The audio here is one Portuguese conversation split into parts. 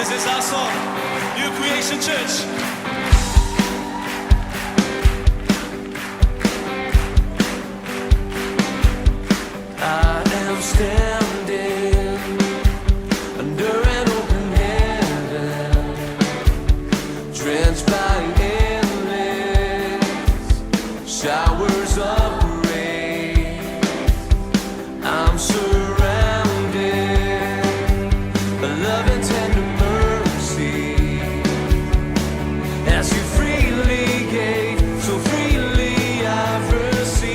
This is our song, New Creation Church. I am standing under an open heaven, drenched by endless showers of grace. I'm surrounded by love and tender mercy, as you freely gave, so freely I've received.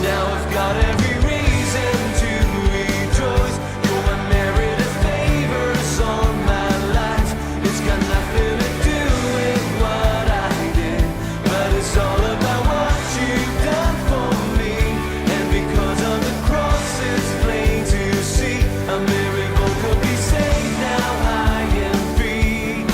Now I've got every reason to rejoice. Your unmerited favors on my life. It's got nothing to do with what I did, but it's all about what you've done for me. And because of the cross, it's plain to see a miracle could be saved. Now I am free.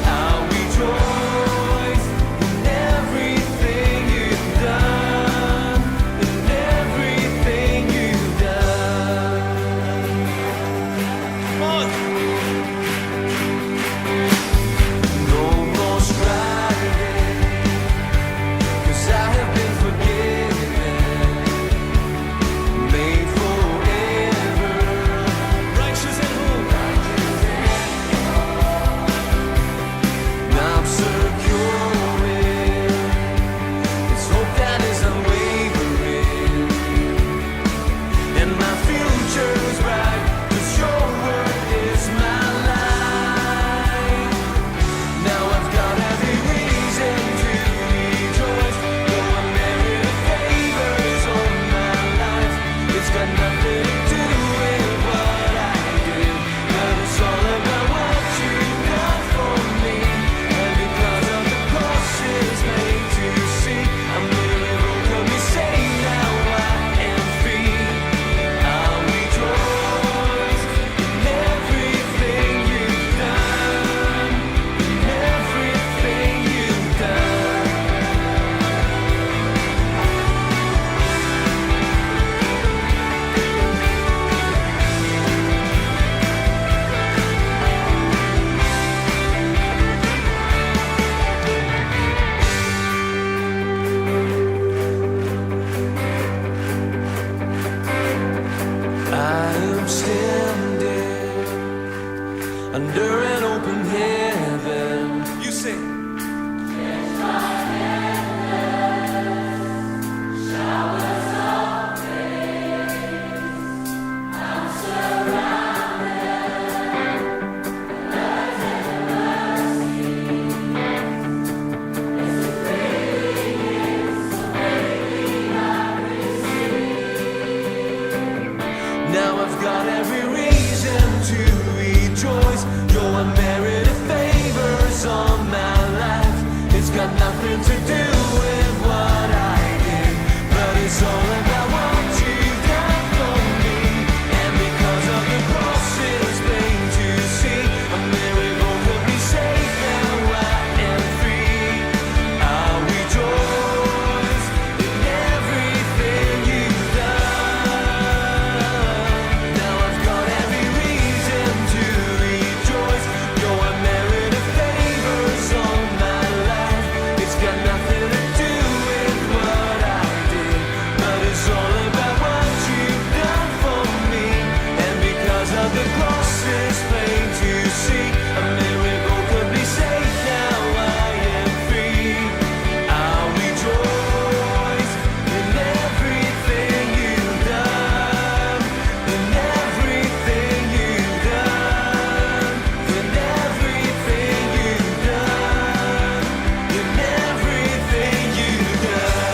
I'll rejoice in everything you've done, in everything you've done. Come on. No more striving, 'cause I have been forgiven, made forever, righteous and holy. I'm secure in it's hope that is unwavering, and my future's bright, 'cause your word is my life. Now I've got every reason to rejoice. Your unmerited favors on my life. It's got nothing to do with what I did, but it's all about what you've done for me. And because of the cross, it's made to see a miracle could be saved. Now I am free. I'll rejoice in everything you've done, in everything you've done. I am standing under an open heaven. You sing. Now I've got every reason to rejoice. Your unmerited favors on my life. It's got nothing to do with what I did, but it's all about what you've done for me. And because of the cross, it's plain to see a miracle could be saved. Now I am free. I'll rejoice in everything you've done. Now I've got every reason to rejoice. Your unmerited favors on my life. It's got nothing to do with what I did, but it's all about what you've done for me. And because of the cross, it's plain to see a miracle could be saved. Now I am free. I'll rejoice in everything you've done, in everything you've done, in everything you've done, in everything you've done.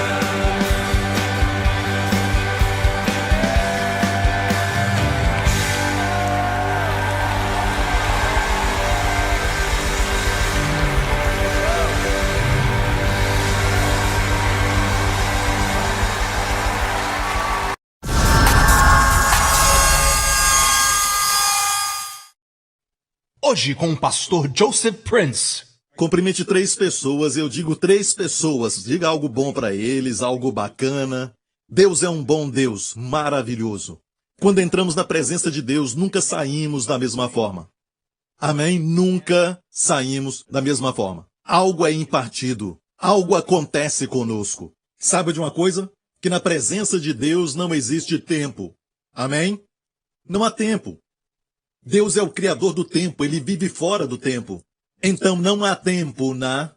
Hoje com o pastor Joseph Prince. Cumprimente 3 pessoas, eu digo 3 pessoas. Diga algo bom para eles, algo bacana. Deus é um bom Deus, maravilhoso. Quando entramos na presença de Deus, nunca saímos da mesma forma. Amém? Nunca saímos da mesma forma. Algo é impartido. Algo acontece conosco. Sabe de uma coisa? Que na presença de Deus não existe tempo. Amém? Não há tempo. Deus é o criador do tempo, ele vive fora do tempo. Então não há tempo na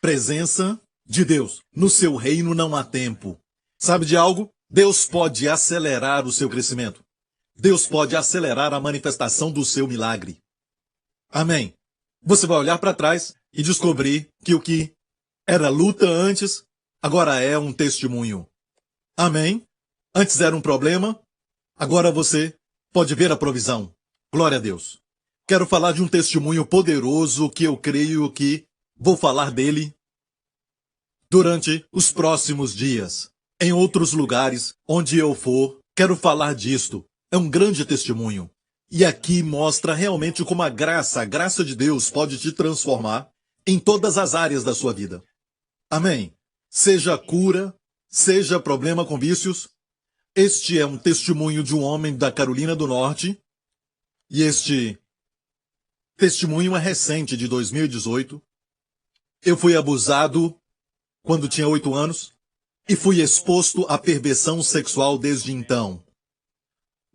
presença de Deus. No seu reino não há tempo. Sabe de algo? Deus pode acelerar o seu crescimento. Deus pode acelerar a manifestação do seu milagre. Amém. Você vai olhar para trás e descobrir que o que era luta antes, agora é um testemunho. Amém? Antes era um problema, agora você pode ver a provisão. Glória a Deus. Quero falar de um testemunho poderoso que eu creio que vou falar dele durante os próximos dias. Em outros lugares, onde eu for, quero falar disto. É um grande testemunho. E aqui mostra realmente como a graça de Deus pode te transformar em todas as áreas da sua vida. Amém. Seja cura, seja problema com vícios. Este é um testemunho de um homem da Carolina do Norte. E este testemunho é recente, de 2018. Eu fui abusado quando tinha 8 anos e fui exposto à perversão sexual desde então.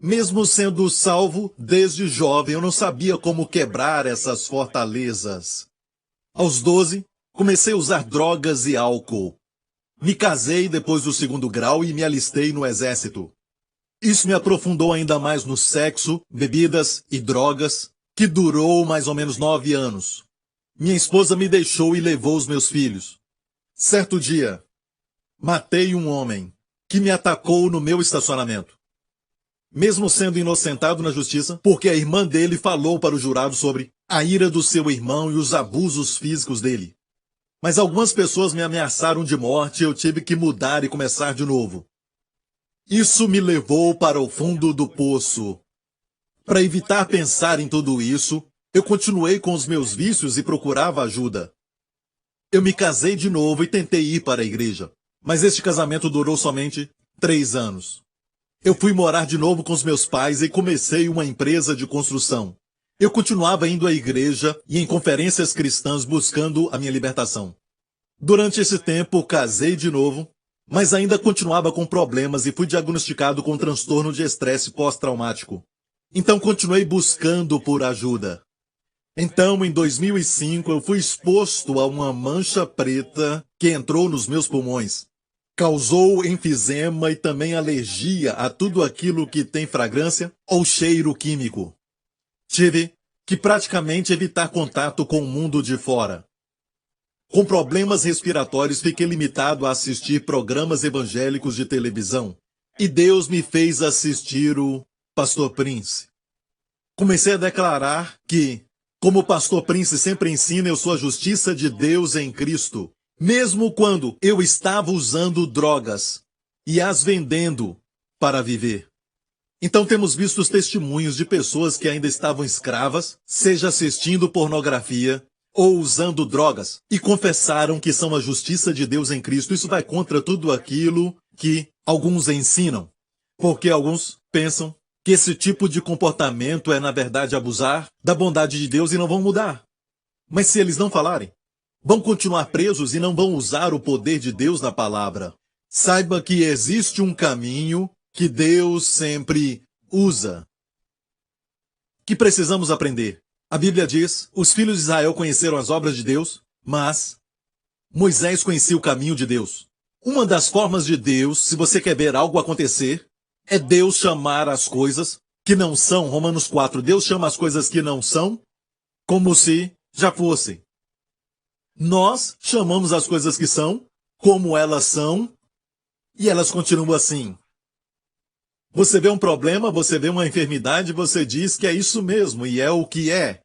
Mesmo sendo salvo desde jovem, eu não sabia como quebrar essas fortalezas. Aos 12, comecei a usar drogas e álcool. Me casei depois do 2º grau e me alistei no exército. Isso me aprofundou ainda mais no sexo, bebidas e drogas, que durou mais ou menos 9 anos. Minha esposa me deixou e levou os meus filhos. Certo dia, matei um homem que me atacou no meu estacionamento. Mesmo sendo inocentado na justiça, porque a irmã dele falou para o jurado sobre a ira do seu irmão e os abusos físicos dele. Mas algumas pessoas me ameaçaram de morte e eu tive que mudar e começar de novo. Isso me levou para o fundo do poço. Para evitar pensar em tudo isso, eu continuei com os meus vícios e procurava ajuda. Eu me casei de novo e tentei ir para a igreja, mas este casamento durou somente 3 anos. Eu fui morar de novo com os meus pais e comecei uma empresa de construção. Eu continuava indo à igreja e em conferências cristãs buscando a minha libertação. Durante esse tempo, casei de novo, mas ainda continuava com problemas e fui diagnosticado com transtorno de estresse pós-traumático. Então continuei buscando por ajuda. Então, em 2005, eu fui exposto a uma mancha preta que entrou nos meus pulmões. Causou enfisema e também alergia a tudo aquilo que tem fragrância ou cheiro químico. Tive que praticamente evitar contato com o mundo de fora. Com problemas respiratórios, fiquei limitado a assistir programas evangélicos de televisão. E Deus me fez assistir o Pastor Prince. Comecei a declarar que, como o Pastor Prince sempre ensina, eu sou a justiça de Deus em Cristo. Mesmo quando eu estava usando drogas e as vendendo para viver. Então temos visto os testemunhos de pessoas que ainda estavam escravas, seja assistindo pornografia ou usando drogas, e confessaram que são a justiça de Deus em Cristo. Isso vai contra tudo aquilo que alguns ensinam, porque alguns pensam que esse tipo de comportamento é, na verdade, abusar da bondade de Deus e não vão mudar. Mas se eles não falarem, vão continuar presos e não vão usar o poder de Deus na palavra. Saiba que existe um caminho que Deus sempre usa, que precisamos aprender. A Bíblia diz, os filhos de Israel conheceram as obras de Deus, mas Moisés conhecia o caminho de Deus. Uma das formas de Deus, se você quer ver algo acontecer, é Deus chamar as coisas que não são. Romanos 4, Deus chama as coisas que não são como se já fossem. Nós chamamos as coisas que são como elas são e elas continuam assim. Você vê um problema, você vê uma enfermidade, você diz que é isso mesmo e é o que é.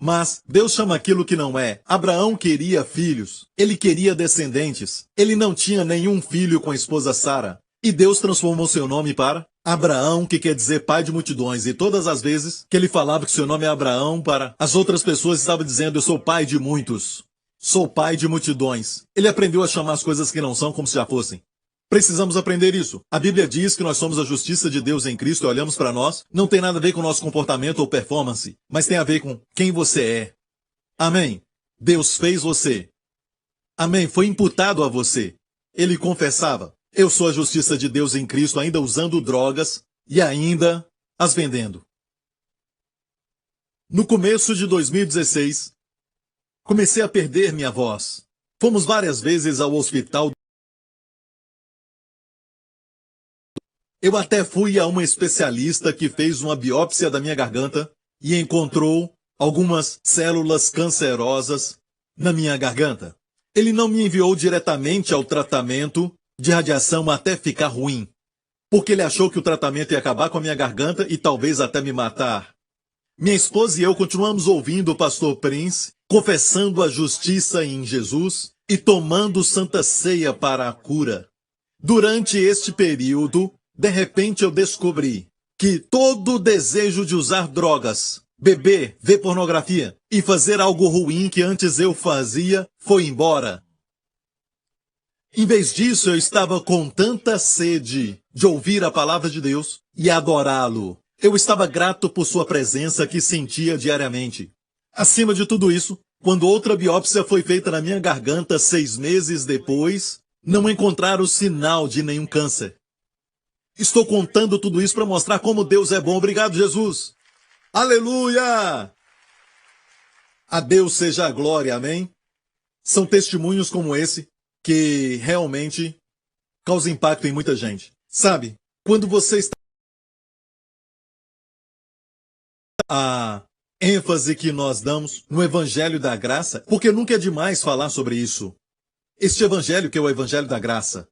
Mas Deus chama aquilo que não é. Abraão queria filhos, ele queria descendentes. Ele não tinha nenhum filho com a esposa Sara. E Deus transformou seu nome para Abraão, que quer dizer pai de multidões. E todas as vezes que ele falava que seu nome é Abraão, para as outras pessoas estava dizendo, eu sou pai de muitos. Sou pai de multidões. Ele aprendeu a chamar as coisas que não são como se já fossem. Precisamos aprender isso. A Bíblia diz que nós somos a justiça de Deus em Cristo e olhamos para nós. Não tem nada a ver com o nosso comportamento ou performance, mas tem a ver com quem você é. Amém. Deus fez você. Amém. Foi imputado a você. Ele confessava: eu sou a justiça de Deus em Cristo, ainda usando drogas e ainda as vendendo. No começo de 2016, comecei a perder minha voz. Fomos várias vezes ao hospital. Eu até fui a uma especialista que fez uma biópsia da minha garganta e encontrou algumas células cancerosas na minha garganta. Ele não me enviou diretamente ao tratamento de radiação até ficar ruim, porque ele achou que o tratamento ia acabar com a minha garganta e talvez até me matar. Minha esposa e eu continuamos ouvindo o pastor Prince, confessando a justiça em Jesus e tomando santa ceia para a cura. Durante este período, de repente eu descobri que todo o desejo de usar drogas, beber, ver pornografia e fazer algo ruim que antes eu fazia foi embora. Em vez disso, eu estava com tanta sede de ouvir a palavra de Deus e adorá-lo. Eu estava grato por sua presença que sentia diariamente. Acima de tudo isso, quando outra biópsia foi feita na minha garganta 6 meses depois, não encontraram sinal de nenhum câncer. Estou contando tudo isso para mostrar como Deus é bom. Obrigado, Jesus. Aleluia! A Deus seja a glória, amém? São testemunhos como esse que realmente causam impacto em muita gente. Sabe, quando você está... A ênfase que nós damos no Evangelho da Graça, porque nunca é demais falar sobre isso. Este Evangelho que é o Evangelho da Graça.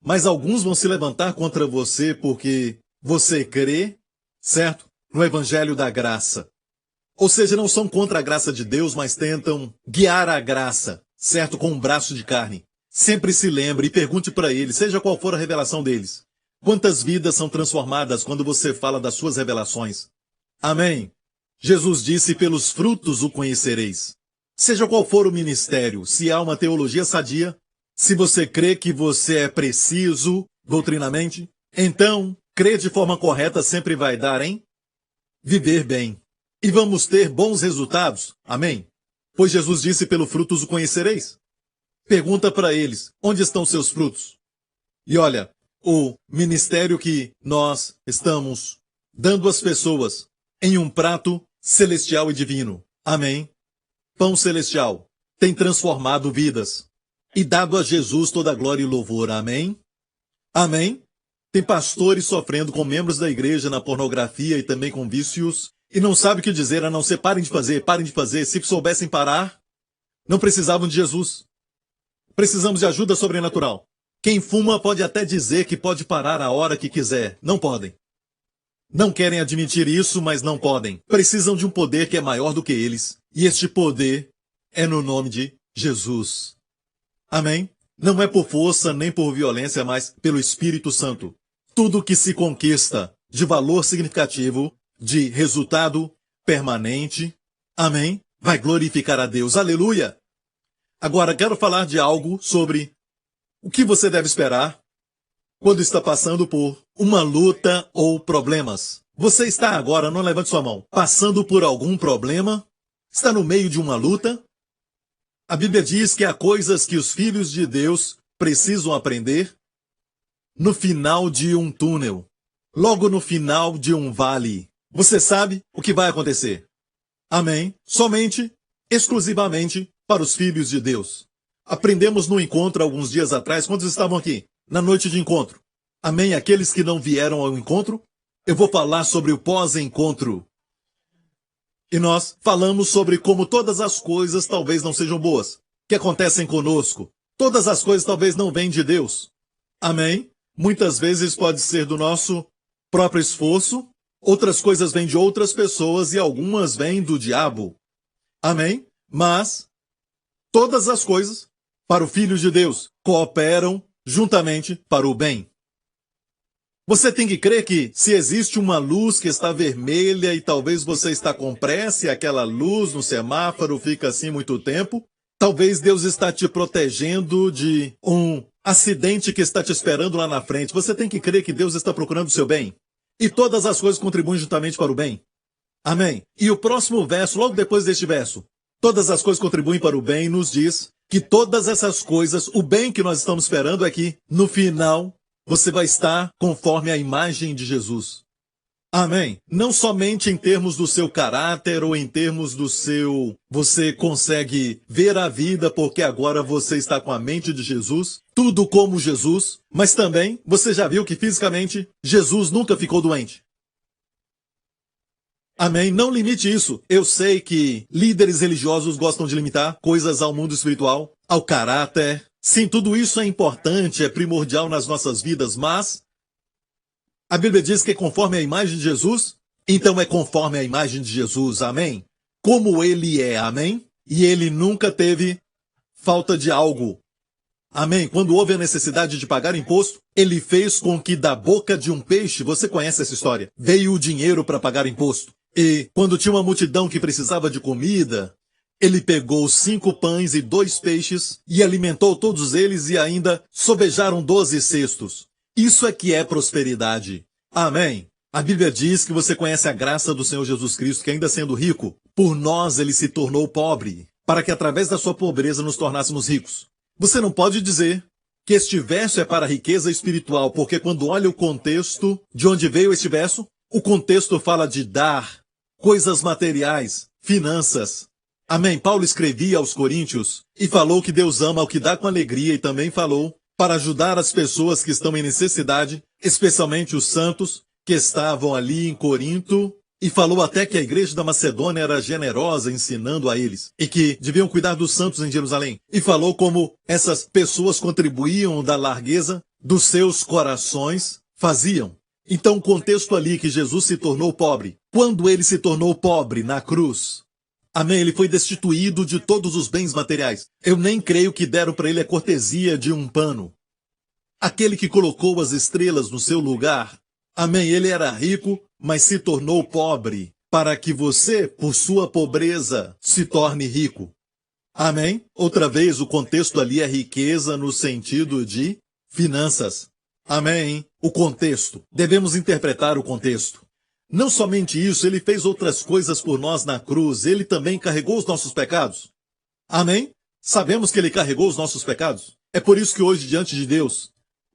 Mas alguns vão se levantar contra você porque você crê, certo? No Evangelho da Graça. Ou seja, não são contra a graça de Deus, mas tentam guiar a graça, certo? Com um braço de carne. Sempre se lembre e pergunte para eles, seja qual for a revelação deles. Quantas vidas são transformadas quando você fala das suas revelações? Amém. Jesus disse, pelos frutos o conhecereis. Seja qual for o ministério, se há uma teologia sadia, se você crê que você é preciso doutrinamente, então, crer de forma correta sempre vai dar em viver bem. E vamos ter bons resultados. Amém? Pois Jesus disse, pelo frutos o conhecereis. Pergunta para eles, onde estão seus frutos? E olha, o ministério que nós estamos dando às pessoas em um prato celestial e divino. Amém? Pão celestial tem transformado vidas e dado a Jesus toda a glória e louvor. Amém? Amém? Tem pastores sofrendo com membros da igreja na pornografia e também com vícios e não sabe o que dizer a não ser parem de fazer, parem de fazer. Se soubessem parar, não precisavam de Jesus. Precisamos de ajuda sobrenatural. Quem fuma pode até dizer que pode parar a hora que quiser. Não podem. Não querem admitir isso, mas não podem. Precisam de um poder que é maior do que eles. E este poder é no nome de Jesus. Amém? Não é por força nem por violência, mas pelo Espírito Santo. Tudo que se conquista de valor significativo, de resultado permanente, amém? Vai glorificar a Deus. Aleluia! Agora quero falar de algo sobre o que você deve esperar quando está passando por uma luta ou problemas. Você está agora, não levante sua mão, passando por algum problema? Está no meio de uma luta? A Bíblia diz que há coisas que os filhos de Deus precisam aprender no final de um túnel, logo no final de um vale. Você sabe o que vai acontecer. Amém? Somente, exclusivamente para os filhos de Deus. Aprendemos no encontro alguns dias atrás, quantos estavam aqui? Na noite de encontro. Amém? Aqueles que não vieram ao encontro, eu vou falar sobre o pós-encontro. E nós falamos sobre como todas as coisas talvez não sejam boas, que acontecem conosco. Todas as coisas talvez não vêm de Deus. Amém? Muitas vezes pode ser do nosso próprio esforço, outras coisas vêm de outras pessoas e algumas vêm do diabo. Amém? Mas todas as coisas, para o Filho de Deus, cooperam juntamente para o bem. Você tem que crer que se existe uma luz que está vermelha e talvez você está com pressa e aquela luz no semáforo fica assim muito tempo, talvez Deus está te protegendo de um acidente que está te esperando lá na frente, você tem que crer que Deus está procurando o seu bem. E todas as coisas contribuem juntamente para o bem. Amém. E o próximo verso, logo depois deste verso, todas as coisas contribuem para o bem, nos diz que todas essas coisas, o bem que nós estamos esperando é que, no final, você vai estar conforme a imagem de Jesus. Amém. Não somente em termos do seu caráter ou em termos do seu... Você consegue ver a vida porque agora você está com a mente de Jesus, tudo como Jesus, mas também você já viu que fisicamente Jesus nunca ficou doente. Amém. Não limite isso. Eu sei que líderes religiosos gostam de limitar coisas ao mundo espiritual, ao caráter. Sim, tudo isso é importante, é primordial nas nossas vidas, mas a Bíblia diz que é conforme a imagem de Jesus, então é conforme a imagem de Jesus, amém? Como ele é, amém? E ele nunca teve falta de algo, amém? Quando houve a necessidade de pagar imposto, ele fez com que da boca de um peixe, você conhece essa história, veio o dinheiro para pagar imposto. E quando tinha uma multidão que precisava de comida, ele pegou 5 pães e 2 peixes e alimentou todos eles e ainda sobejaram 12 cestos. Isso é que é prosperidade. Amém. A Bíblia diz que você conhece a graça do Senhor Jesus Cristo, que ainda sendo rico, por nós ele se tornou pobre, para que através da sua pobreza nos tornássemos ricos. Você não pode dizer que este verso é para a riqueza espiritual, porque quando olha o contexto de onde veio este verso, o contexto fala de dar, coisas materiais, finanças. Amém. Paulo escrevia aos Coríntios e falou que Deus ama o que dá com alegria e também falou para ajudar as pessoas que estão em necessidade, especialmente os santos que estavam ali em Corinto, e falou até que a igreja da Macedônia era generosa ensinando a eles, e que deviam cuidar dos santos em Jerusalém. E falou como essas pessoas contribuíam da largueza dos seus corações, faziam. Então o contexto ali que Jesus se tornou pobre. Quando ele se tornou pobre na cruz, amém, ele foi destituído de todos os bens materiais. Eu nem creio que deram para ele a cortesia de um pano. Aquele que colocou as estrelas no seu lugar, amém, ele era rico, mas se tornou pobre, para que você, por sua pobreza, se torne rico. Amém? Outra vez, o contexto ali é riqueza no sentido de finanças. Amém? O contexto. Devemos interpretar o contexto. Não somente isso, ele fez outras coisas por nós na cruz. Ele também carregou os nossos pecados. Amém? Sabemos que ele carregou os nossos pecados. É por isso que hoje, diante de Deus,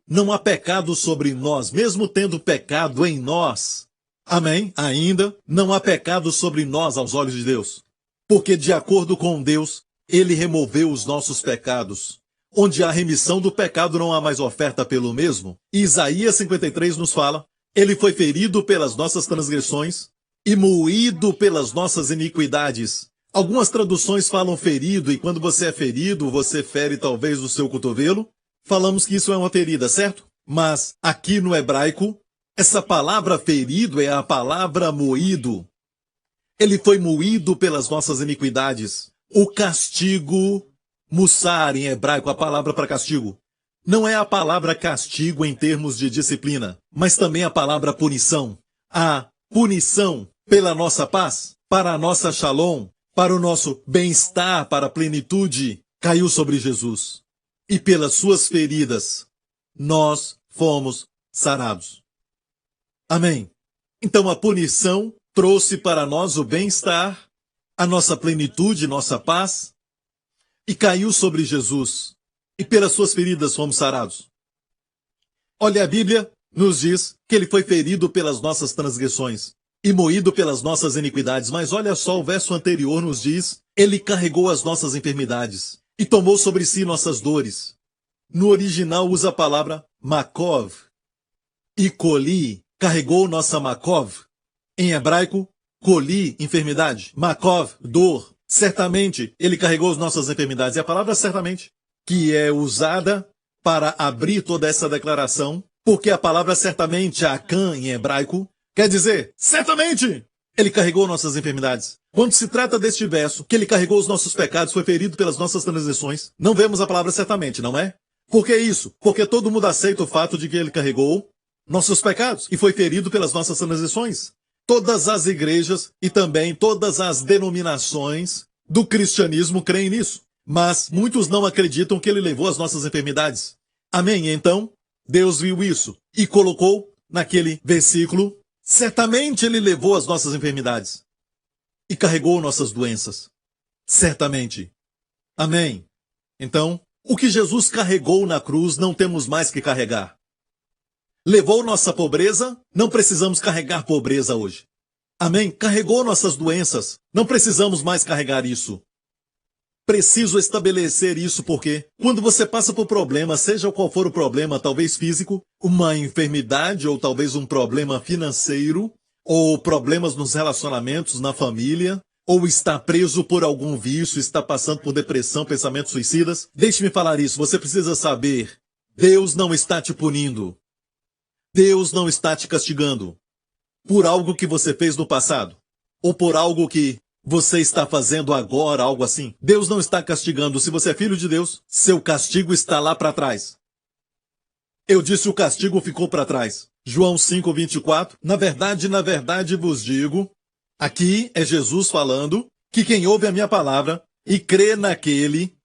não há pecado sobre nós, mesmo tendo pecado em nós. Amém? Ainda não há pecado sobre nós aos olhos de Deus. Porque, de acordo com Deus, ele removeu os nossos pecados. Onde há remissão do pecado, não há mais oferta pelo mesmo. E Isaías 53 nos fala: ele foi ferido pelas nossas transgressões e moído pelas nossas iniquidades. Algumas traduções falam ferido, e quando você é ferido, você fere talvez o seu cotovelo. Falamos que isso é uma ferida, certo? Mas aqui no hebraico, essa palavra ferido é a palavra moído. Ele foi moído pelas nossas iniquidades. O castigo, mussar em hebraico, a palavra para castigo, não é a palavra castigo em termos de disciplina, mas também a palavra punição. A punição pela nossa paz, para a nossa shalom, para o nosso bem-estar, para a plenitude, caiu sobre Jesus. E pelas suas feridas, nós fomos sarados. Amém. Então a punição trouxe para nós o bem-estar, a nossa plenitude, nossa paz, e caiu sobre Jesus. E pelas suas feridas fomos sarados. Olha, a Bíblia nos diz que ele foi ferido pelas nossas transgressões e moído pelas nossas iniquidades. Mas olha só, o verso anterior nos diz: ele carregou as nossas enfermidades e tomou sobre si nossas dores. No original usa a palavra makov. E coli, carregou nossa makov. Em hebraico, coli, enfermidade. Makov, dor. Certamente, ele carregou as nossas enfermidades. E a palavra certamente, que é usada para abrir toda essa declaração, porque a palavra certamente, akan, em hebraico, quer dizer, certamente, ele carregou nossas enfermidades. Quando se trata deste verso, que ele carregou os nossos pecados, foi ferido pelas nossas transgressões, não vemos a palavra certamente, não é? Por que isso? Porque todo mundo aceita o fato de que ele carregou nossos pecados e foi ferido pelas nossas transgressões. Todas as igrejas e também todas as denominações do cristianismo creem nisso. Mas muitos não acreditam que ele levou as nossas enfermidades. Amém? Então, Deus viu isso e colocou naquele versículo: certamente Ele levou as nossas enfermidades e carregou nossas doenças. Certamente. Amém? Então, o que Jesus carregou na cruz não temos mais que carregar. Levou nossa pobreza, não precisamos carregar pobreza hoje. Amém? Carregou nossas doenças, não precisamos mais carregar isso. Preciso estabelecer isso porque, quando você passa por problema, seja qual for o problema, talvez físico, uma enfermidade ou talvez um problema financeiro, ou problemas nos relacionamentos, na família, ou está preso por algum vício, está passando por depressão, pensamentos suicidas, deixe-me falar isso, você precisa saber, Deus não está te punindo. Deus não está te castigando por algo que você fez no passado, ou por algo que você está fazendo agora, algo assim. Deus não está castigando. Se você é filho de Deus, seu castigo está lá para trás. Eu disse o castigo ficou para trás. João 5:24. Na verdade vos digo, aqui é Jesus falando, que quem ouve a minha palavra e crê naquele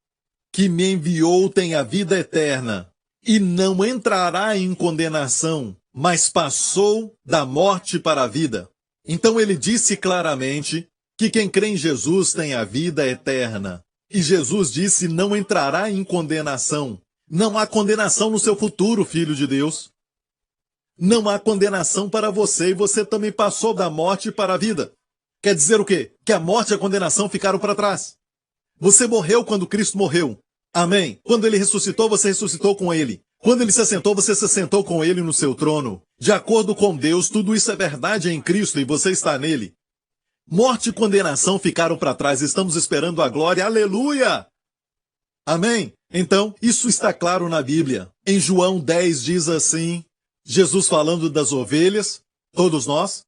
que me enviou tem a vida eterna e não entrará em condenação, mas passou da morte para a vida. Então ele disse claramente que quem crê em Jesus tem a vida eterna. E Jesus disse não entrará em condenação. Não há condenação no seu futuro, filho de Deus. Não há condenação para você e você também passou da morte para a vida. Quer dizer o quê? Que a morte e a condenação ficaram para trás. Você morreu quando Cristo morreu. Amém? Quando ele ressuscitou, você ressuscitou com ele. Quando ele se assentou, você se assentou com ele no seu trono. De acordo com Deus, tudo isso é verdade em Cristo e você está nele. Morte e condenação ficaram para trás. Estamos esperando a glória. Aleluia! Amém? Então, isso está claro na Bíblia. Em João 10 diz assim, Jesus falando das ovelhas, todos nós,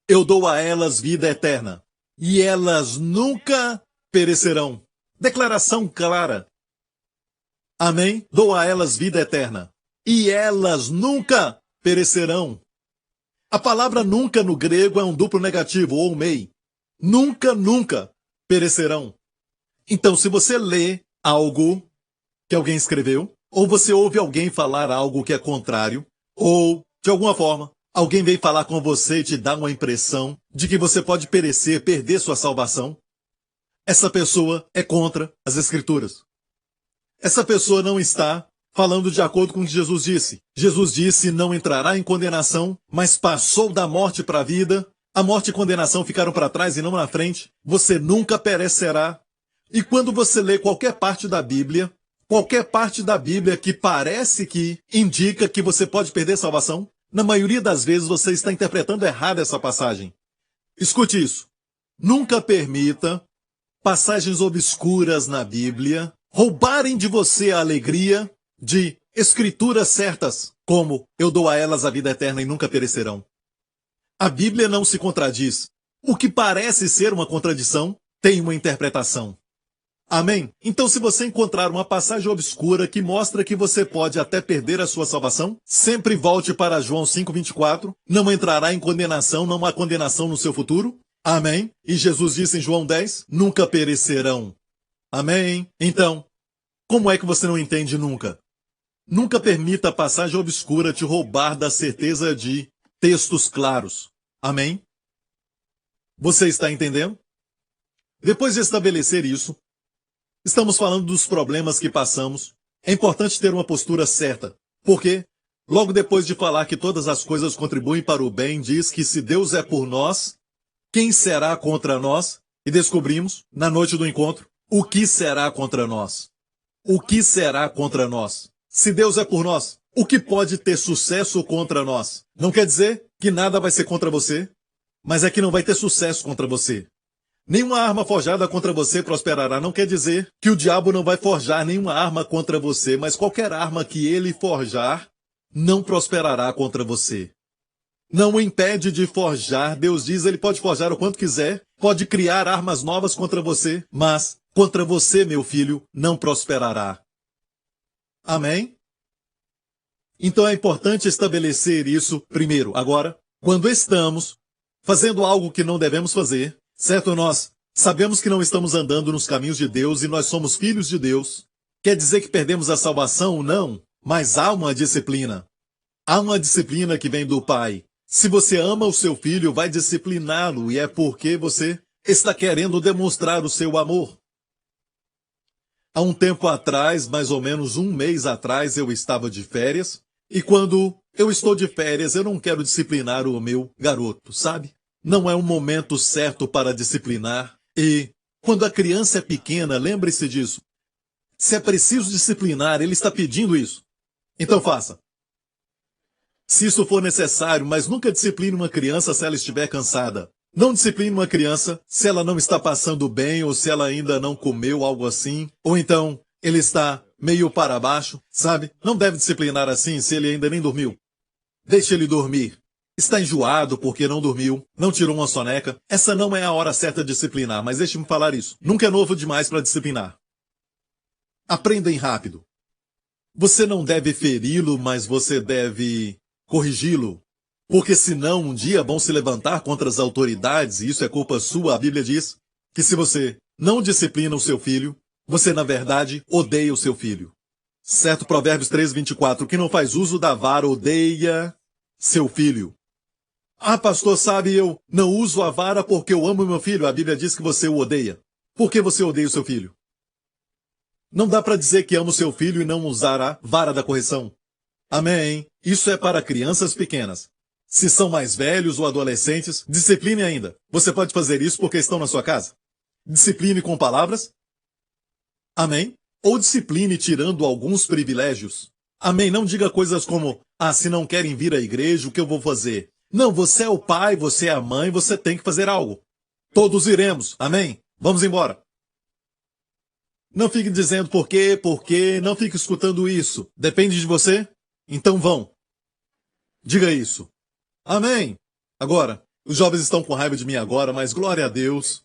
eu dou a elas vida eterna, e elas nunca perecerão. Declaração clara. Amém? Dou a elas vida eterna, e elas nunca perecerão. A palavra nunca no grego é um duplo negativo, ou mei. Nunca, nunca perecerão. Então, se você lê algo que alguém escreveu, ou você ouve alguém falar algo que é contrário, ou, de alguma forma, alguém vem falar com você e te dá uma impressão de que você pode perecer, perder sua salvação, essa pessoa é contra as Escrituras. Essa pessoa não está falando de acordo com o que Jesus disse. Jesus disse, não entrará em condenação, mas passou da morte para a vida. A morte e condenação ficaram para trás e não na frente. Você nunca perecerá. E quando você lê qualquer parte da Bíblia que parece que indica que você pode perder salvação, na maioria das vezes você está interpretando errado essa passagem. Escute isso. Nunca permita passagens obscuras na Bíblia roubarem de você a alegria de escrituras certas, como eu dou a elas a vida eterna e nunca perecerão. A Bíblia não se contradiz. O que parece ser uma contradição tem uma interpretação. Amém? Então, se você encontrar uma passagem obscura que mostra que você pode até perder a sua salvação, sempre volte para João 5:24. Não entrará em condenação, não há condenação no seu futuro. Amém? E Jesus disse em João 10, nunca perecerão. Amém? Então, como é que você não entende nunca? Nunca permita a passagem obscura te roubar da certeza de textos claros. Amém? Você está entendendo? Depois de estabelecer isso, estamos falando dos problemas que passamos. É importante ter uma postura certa, porque, logo depois de falar que todas as coisas contribuem para o bem, diz que se Deus é por nós, quem será contra nós? E descobrimos, na noite do encontro, o que será contra nós. O que será contra nós? Se Deus é por nós, o que pode ter sucesso contra nós? Não quer dizer que nada vai ser contra você, mas é que não vai ter sucesso contra você. Nenhuma arma forjada contra você prosperará. Não quer dizer que o diabo não vai forjar nenhuma arma contra você, mas qualquer arma que ele forjar não prosperará contra você. Não o impede de forjar. Deus diz, ele pode forjar o quanto quiser, pode criar armas novas contra você, mas contra você, meu filho, não prosperará. Amém? Então é importante estabelecer isso primeiro. Agora, quando estamos fazendo algo que não devemos fazer, certo? Nós sabemos que não estamos andando nos caminhos de Deus e nós somos filhos de Deus. Quer dizer que perdemos a salvação? Não. Mas há uma disciplina. Há uma disciplina que vem do pai. Se você ama o seu filho, vai discipliná-lo, e é porque você está querendo demonstrar o seu amor. Há um tempo atrás, mais ou menos um mês atrás, eu estava de férias, e quando eu estou de férias, eu não quero disciplinar o meu garoto, sabe? Não é um momento certo para disciplinar, e quando a criança é pequena, lembre-se disso. Se é preciso disciplinar, ele está pedindo isso. Então faça. Se isso for necessário, mas nunca discipline uma criança se ela estiver cansada. Não discipline uma criança se ela não está passando bem ou se ela ainda não comeu algo assim. Ou então, ele está meio para baixo, sabe? Não deve disciplinar assim se ele ainda nem dormiu. Deixe ele dormir. Está enjoado porque não dormiu, não tirou uma soneca. Essa não é a hora certa de disciplinar, mas deixe-me falar isso. Nunca é novo demais para disciplinar. Aprendem rápido. Você não deve feri-lo, mas você deve corrigi-lo, porque senão um dia vão se levantar contra as autoridades e isso é culpa sua. A Bíblia diz que se você não disciplina o seu filho, você na verdade odeia o seu filho. Certo? Provérbios 3:24, que não faz uso da vara odeia seu filho. Ah, pastor, sabe, eu não uso a vara porque eu amo meu filho. A Bíblia diz que você o odeia. Por que você odeia o seu filho? Não dá para dizer que ama o seu filho e não usar a vara da correção. Amém. Isso é para crianças pequenas. Se são mais velhos ou adolescentes, discipline ainda. Você pode fazer isso porque estão na sua casa. Discipline com palavras. Amém. Ou discipline tirando alguns privilégios. Amém. Não diga coisas como, se não querem vir à igreja, o que eu vou fazer? Não, você é o pai, você é a mãe, você tem que fazer algo. Todos iremos. Amém. Vamos embora. Não fique dizendo por quê, não fique escutando isso. Depende de você? Então vão. Diga isso. Amém. Agora, os jovens estão com raiva de mim agora, mas glória a Deus.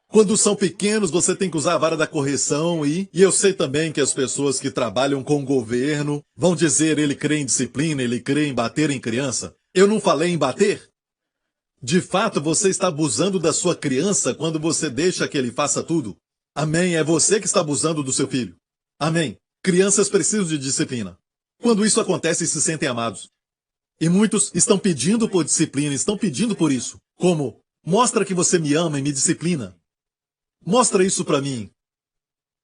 Quando são pequenos, você tem que usar a vara da correção e eu sei também que as pessoas que trabalham com o governo vão dizer ele crê em disciplina, ele crê em bater em criança. Eu não falei em bater? De fato, você está abusando da sua criança quando você deixa que ele faça tudo. Amém. É você que está abusando do seu filho. Amém. Crianças precisam de disciplina. Quando isso acontece, se sentem amados. E muitos estão pedindo por disciplina, estão pedindo por isso. Como? Mostra que você me ama e me disciplina. Mostra isso para mim.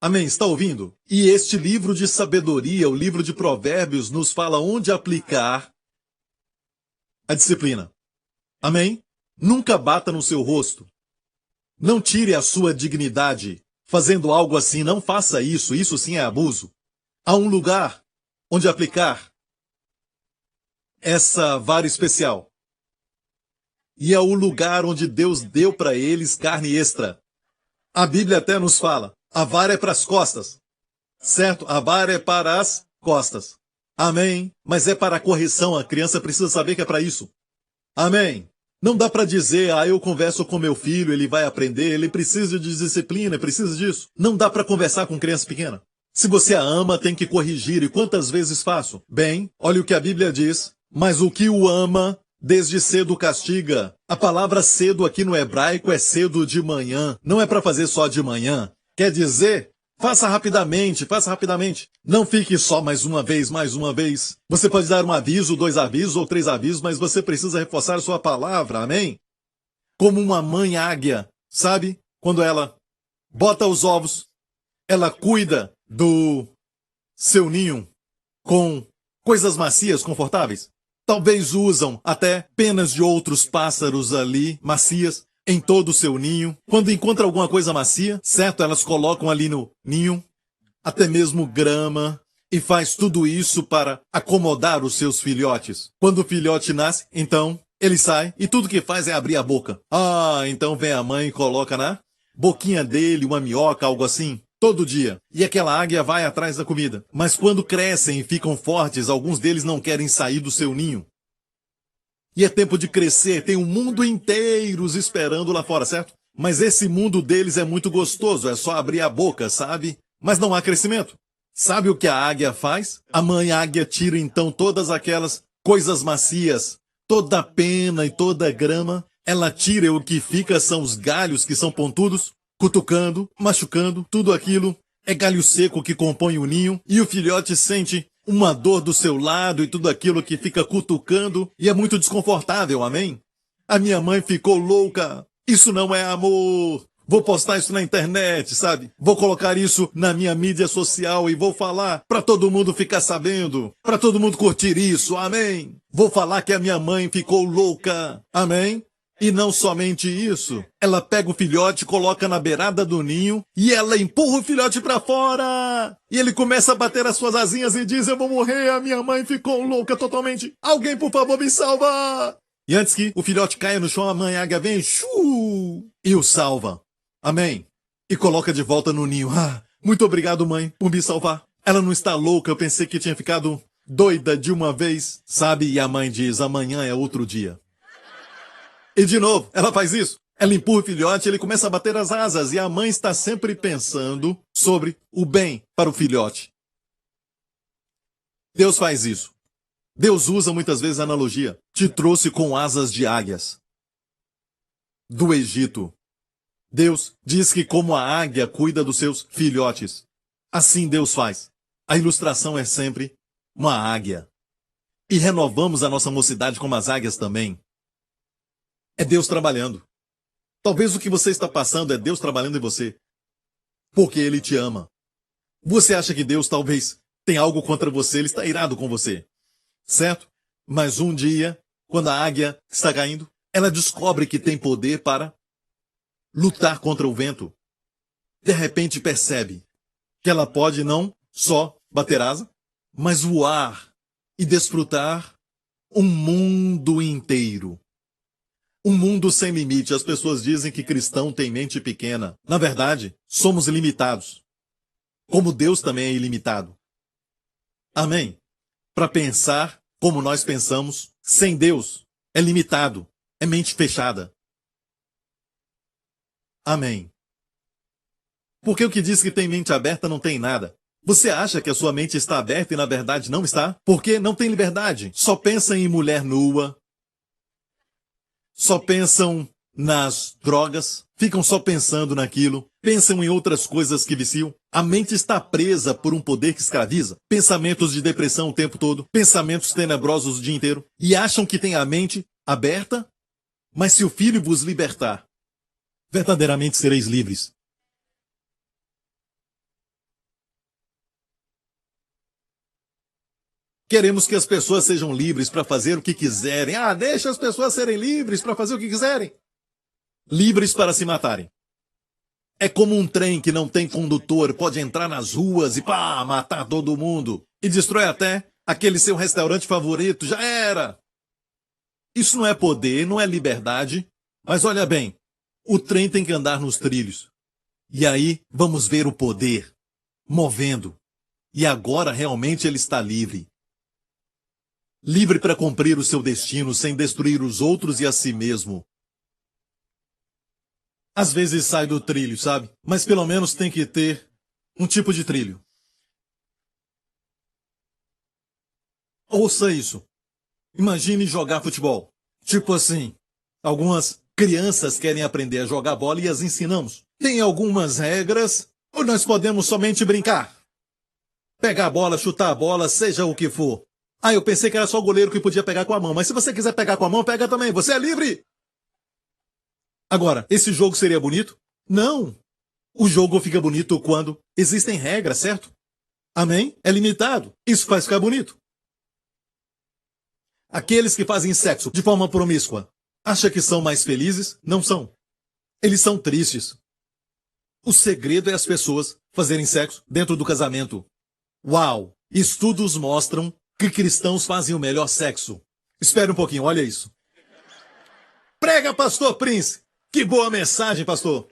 Amém, está ouvindo? E este livro de sabedoria, o livro de Provérbios, nos fala onde aplicar a disciplina. Amém? Nunca bata no seu rosto. Não tire a sua dignidade fazendo algo assim. Não faça isso. Isso sim é abuso. Há um lugar onde aplicar essa vara especial. E é o lugar onde Deus deu para eles carne extra. A Bíblia até nos fala, a vara é para as costas. Certo? A vara é para as costas. Amém? Mas é para a correção, a criança precisa saber que é para isso. Amém? Não dá para dizer, eu converso com meu filho, ele vai aprender, ele precisa de disciplina, precisa disso. Não dá para conversar com criança pequena. Se você a ama, tem que corrigir. E quantas vezes faço? Bem, olha o que a Bíblia diz. Mas o que o ama, desde cedo castiga. A palavra cedo aqui no hebraico é cedo de manhã. Não é para fazer só de manhã. Quer dizer, faça rapidamente, faça rapidamente. Não fique só mais uma vez, mais uma vez. Você pode dar um aviso, 2 avisos ou 3 avisos, mas você precisa reforçar sua palavra, amém? Como uma mãe águia, sabe? Quando ela bota os ovos, ela cuida do seu ninho com coisas macias, confortáveis. Talvez usam até penas de outros pássaros ali, macias, em todo o seu ninho. Quando encontra alguma coisa macia, certo? Elas colocam ali no ninho, até mesmo grama, e faz tudo isso para acomodar os seus filhotes. Quando o filhote nasce, então, ele sai e tudo que faz é abrir a boca. Então vem a mãe e coloca na boquinha dele uma minhoca, algo assim. Todo dia. E aquela águia vai atrás da comida. Mas quando crescem e ficam fortes, alguns deles não querem sair do seu ninho. E é tempo de crescer, tem um mundo inteiro os esperando lá fora, certo? Mas esse mundo deles é muito gostoso, é só abrir a boca, sabe? Mas não há crescimento. Sabe o que a águia faz? A mãe águia tira então todas aquelas coisas macias, toda a pena e toda a grama. Ela tira e o que fica são os galhos que são pontudos, cutucando, machucando, tudo aquilo é galho seco que compõe o ninho, e o filhote sente uma dor do seu lado e tudo aquilo que fica cutucando e é muito desconfortável, amém? A minha mãe ficou louca. Isso não é amor. Vou postar isso na internet, sabe? Vou colocar isso na minha mídia social e vou falar para todo mundo ficar sabendo, para todo mundo curtir isso, amém? Vou falar que a minha mãe ficou louca, amém? E não somente isso, ela pega o filhote, coloca na beirada do ninho e ela empurra o filhote para fora. E ele começa a bater as suas asinhas e diz: eu vou morrer, a minha mãe ficou louca totalmente. Alguém, por favor, me salva! E antes que o filhote caia no chão, a mãe águia vem e o salva. Amém. E coloca de volta no ninho. Ah, muito obrigado, mãe, por me salvar. Ela não está louca, eu pensei que tinha ficado doida de uma vez, sabe? E a mãe diz: amanhã é outro dia. E de novo, ela faz isso. Ela empurra o filhote, ele começa a bater as asas e a mãe está sempre pensando sobre o bem para o filhote. Deus faz isso. Deus usa muitas vezes a analogia. Te trouxe com asas de águias do Egito. Deus diz que como a águia cuida dos seus filhotes, assim Deus faz. A ilustração é sempre uma águia. E renovamos a nossa mocidade como as águias também. É Deus trabalhando. Talvez o que você está passando é Deus trabalhando em você. Porque Ele te ama. Você acha que Deus talvez tem algo contra você, Ele está irado com você. Certo? Mas um dia, quando a águia está caindo, ela descobre que tem poder para lutar contra o vento. De repente percebe que ela pode não só bater asa, mas voar e desfrutar um mundo inteiro. Um mundo sem limite. As pessoas dizem que cristão tem mente pequena. Na verdade, somos ilimitados. Como Deus também é ilimitado. Amém? Para pensar como nós pensamos, sem Deus, é limitado. É mente fechada. Amém. Porque o que diz que tem mente aberta não tem nada. Você acha que a sua mente está aberta e na verdade não está? Porque não tem liberdade. Só pensa em mulher nua. Só pensam nas drogas. Ficam só pensando naquilo. Pensam em outras coisas que viciam. A mente está presa por um poder que escraviza. Pensamentos de depressão o tempo todo. Pensamentos tenebrosos o dia inteiro. E acham que tem a mente aberta. Mas se o Filho vos libertar, verdadeiramente sereis livres. Queremos que as pessoas sejam livres para fazer o que quiserem. Ah, deixa as pessoas serem livres para fazer o que quiserem. Livres para se matarem. É como um trem que não tem condutor, pode entrar nas ruas e pá, matar todo mundo. E destrói até aquele seu restaurante favorito. Já era. Isso não é poder, não é liberdade. Mas olha bem, o trem tem que andar nos trilhos. E aí vamos ver o poder movendo. E agora realmente ele está livre. Livre para cumprir o seu destino sem destruir os outros e a si mesmo. Às vezes sai do trilho, sabe? Mas pelo menos tem que ter um tipo de trilho. Ouça isso. Imagine jogar futebol. Tipo assim, algumas crianças querem aprender a jogar bola e as ensinamos. Tem algumas regras, ou nós podemos somente brincar. Pegar a bola, chutar a bola, seja o que for. Ah, eu pensei que era só o goleiro que podia pegar com a mão, mas se você quiser pegar com a mão, pega também, você é livre! Agora, esse jogo seria bonito? Não! O jogo fica bonito quando existem regras, certo? Amém? É limitado. Isso faz ficar bonito. Aqueles que fazem sexo de forma promíscua, acha que são mais felizes? Não são. Eles são tristes. O segredo é as pessoas fazerem sexo dentro do casamento. Uau! Estudos mostram que cristãos fazem o melhor sexo. Espere um pouquinho, olha isso. Prega, pastor Prince! Que boa mensagem, pastor!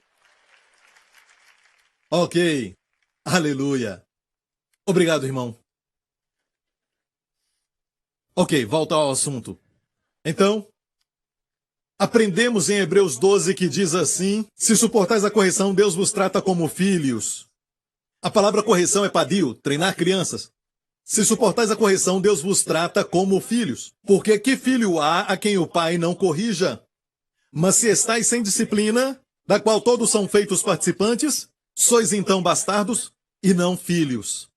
Ok. Aleluia. Obrigado, irmão. Ok, volta ao assunto. Então, aprendemos em Hebreus 12 que diz assim: se suportais a correção, Deus vos trata como filhos. A palavra correção é padio, treinar crianças. Se suportais a correção, Deus vos trata como filhos. Porque que filho há a quem o pai não corrija? Mas se estáis sem disciplina, da qual todos são feitos participantes, sois então bastardos e não filhos.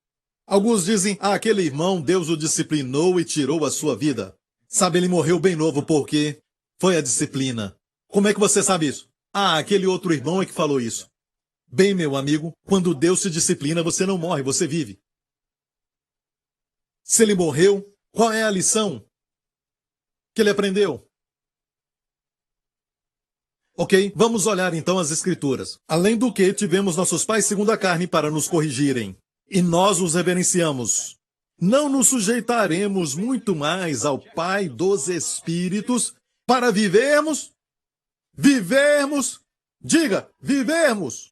Alguns dizem, aquele irmão, Deus o disciplinou e tirou a sua vida. Sabe, ele morreu bem novo porque foi a disciplina. Como é que você sabe isso? Aquele outro irmão é que falou isso. Bem, meu amigo, quando Deus te disciplina, você não morre, você vive. Se ele morreu, qual é a lição que ele aprendeu? Ok, vamos olhar então as Escrituras. Além do que, tivemos nossos pais segundo a carne para nos corrigirem, e nós os reverenciamos. Não nos sujeitaremos muito mais ao Pai dos Espíritos para vivermos? Diga, vivermos!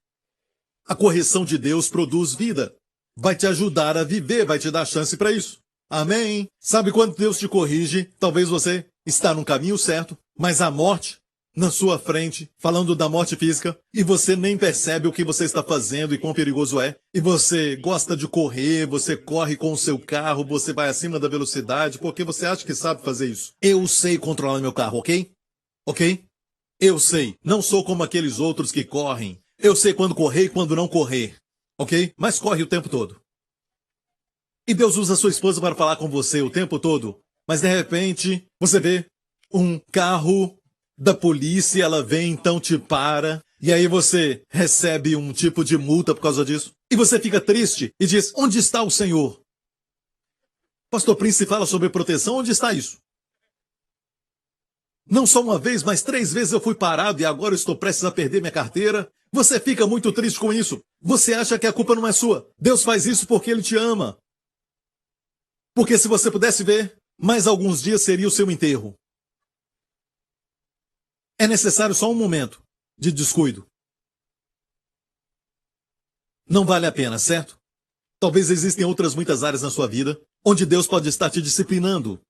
A correção de Deus produz vida. Vai te ajudar a viver, vai te dar chance para isso. Amém? Sabe quando Deus te corrige, talvez você está no caminho certo, mas a morte na sua frente, falando da morte física, e você nem percebe o que você está fazendo e quão perigoso é. E você gosta de correr, você corre com o seu carro, você vai acima da velocidade, porque você acha que sabe fazer isso. Eu sei controlar meu carro, ok? Ok? Eu sei. Não sou como aqueles outros que correm. Eu sei quando correr e quando não correr. Ok? Mas corre o tempo todo. E Deus usa sua esposa para falar com você o tempo todo. Mas de repente, você vê um carro da polícia, ela vem, então te para, e aí você recebe um tipo de multa por causa disso. E você fica triste e diz, onde está o Senhor? Pastor Prince fala sobre proteção, onde está isso? Não só uma vez, mas 3 vezes eu fui parado e agora eu estou prestes a perder minha carteira. Você fica muito triste com isso. Você acha que a culpa não é sua. Deus faz isso porque Ele te ama. Porque se você pudesse ver, mais alguns dias seria o seu enterro. É necessário só um momento de descuido. Não vale a pena, certo? Talvez existem outras muitas áreas na sua vida onde Deus pode estar te disciplinando.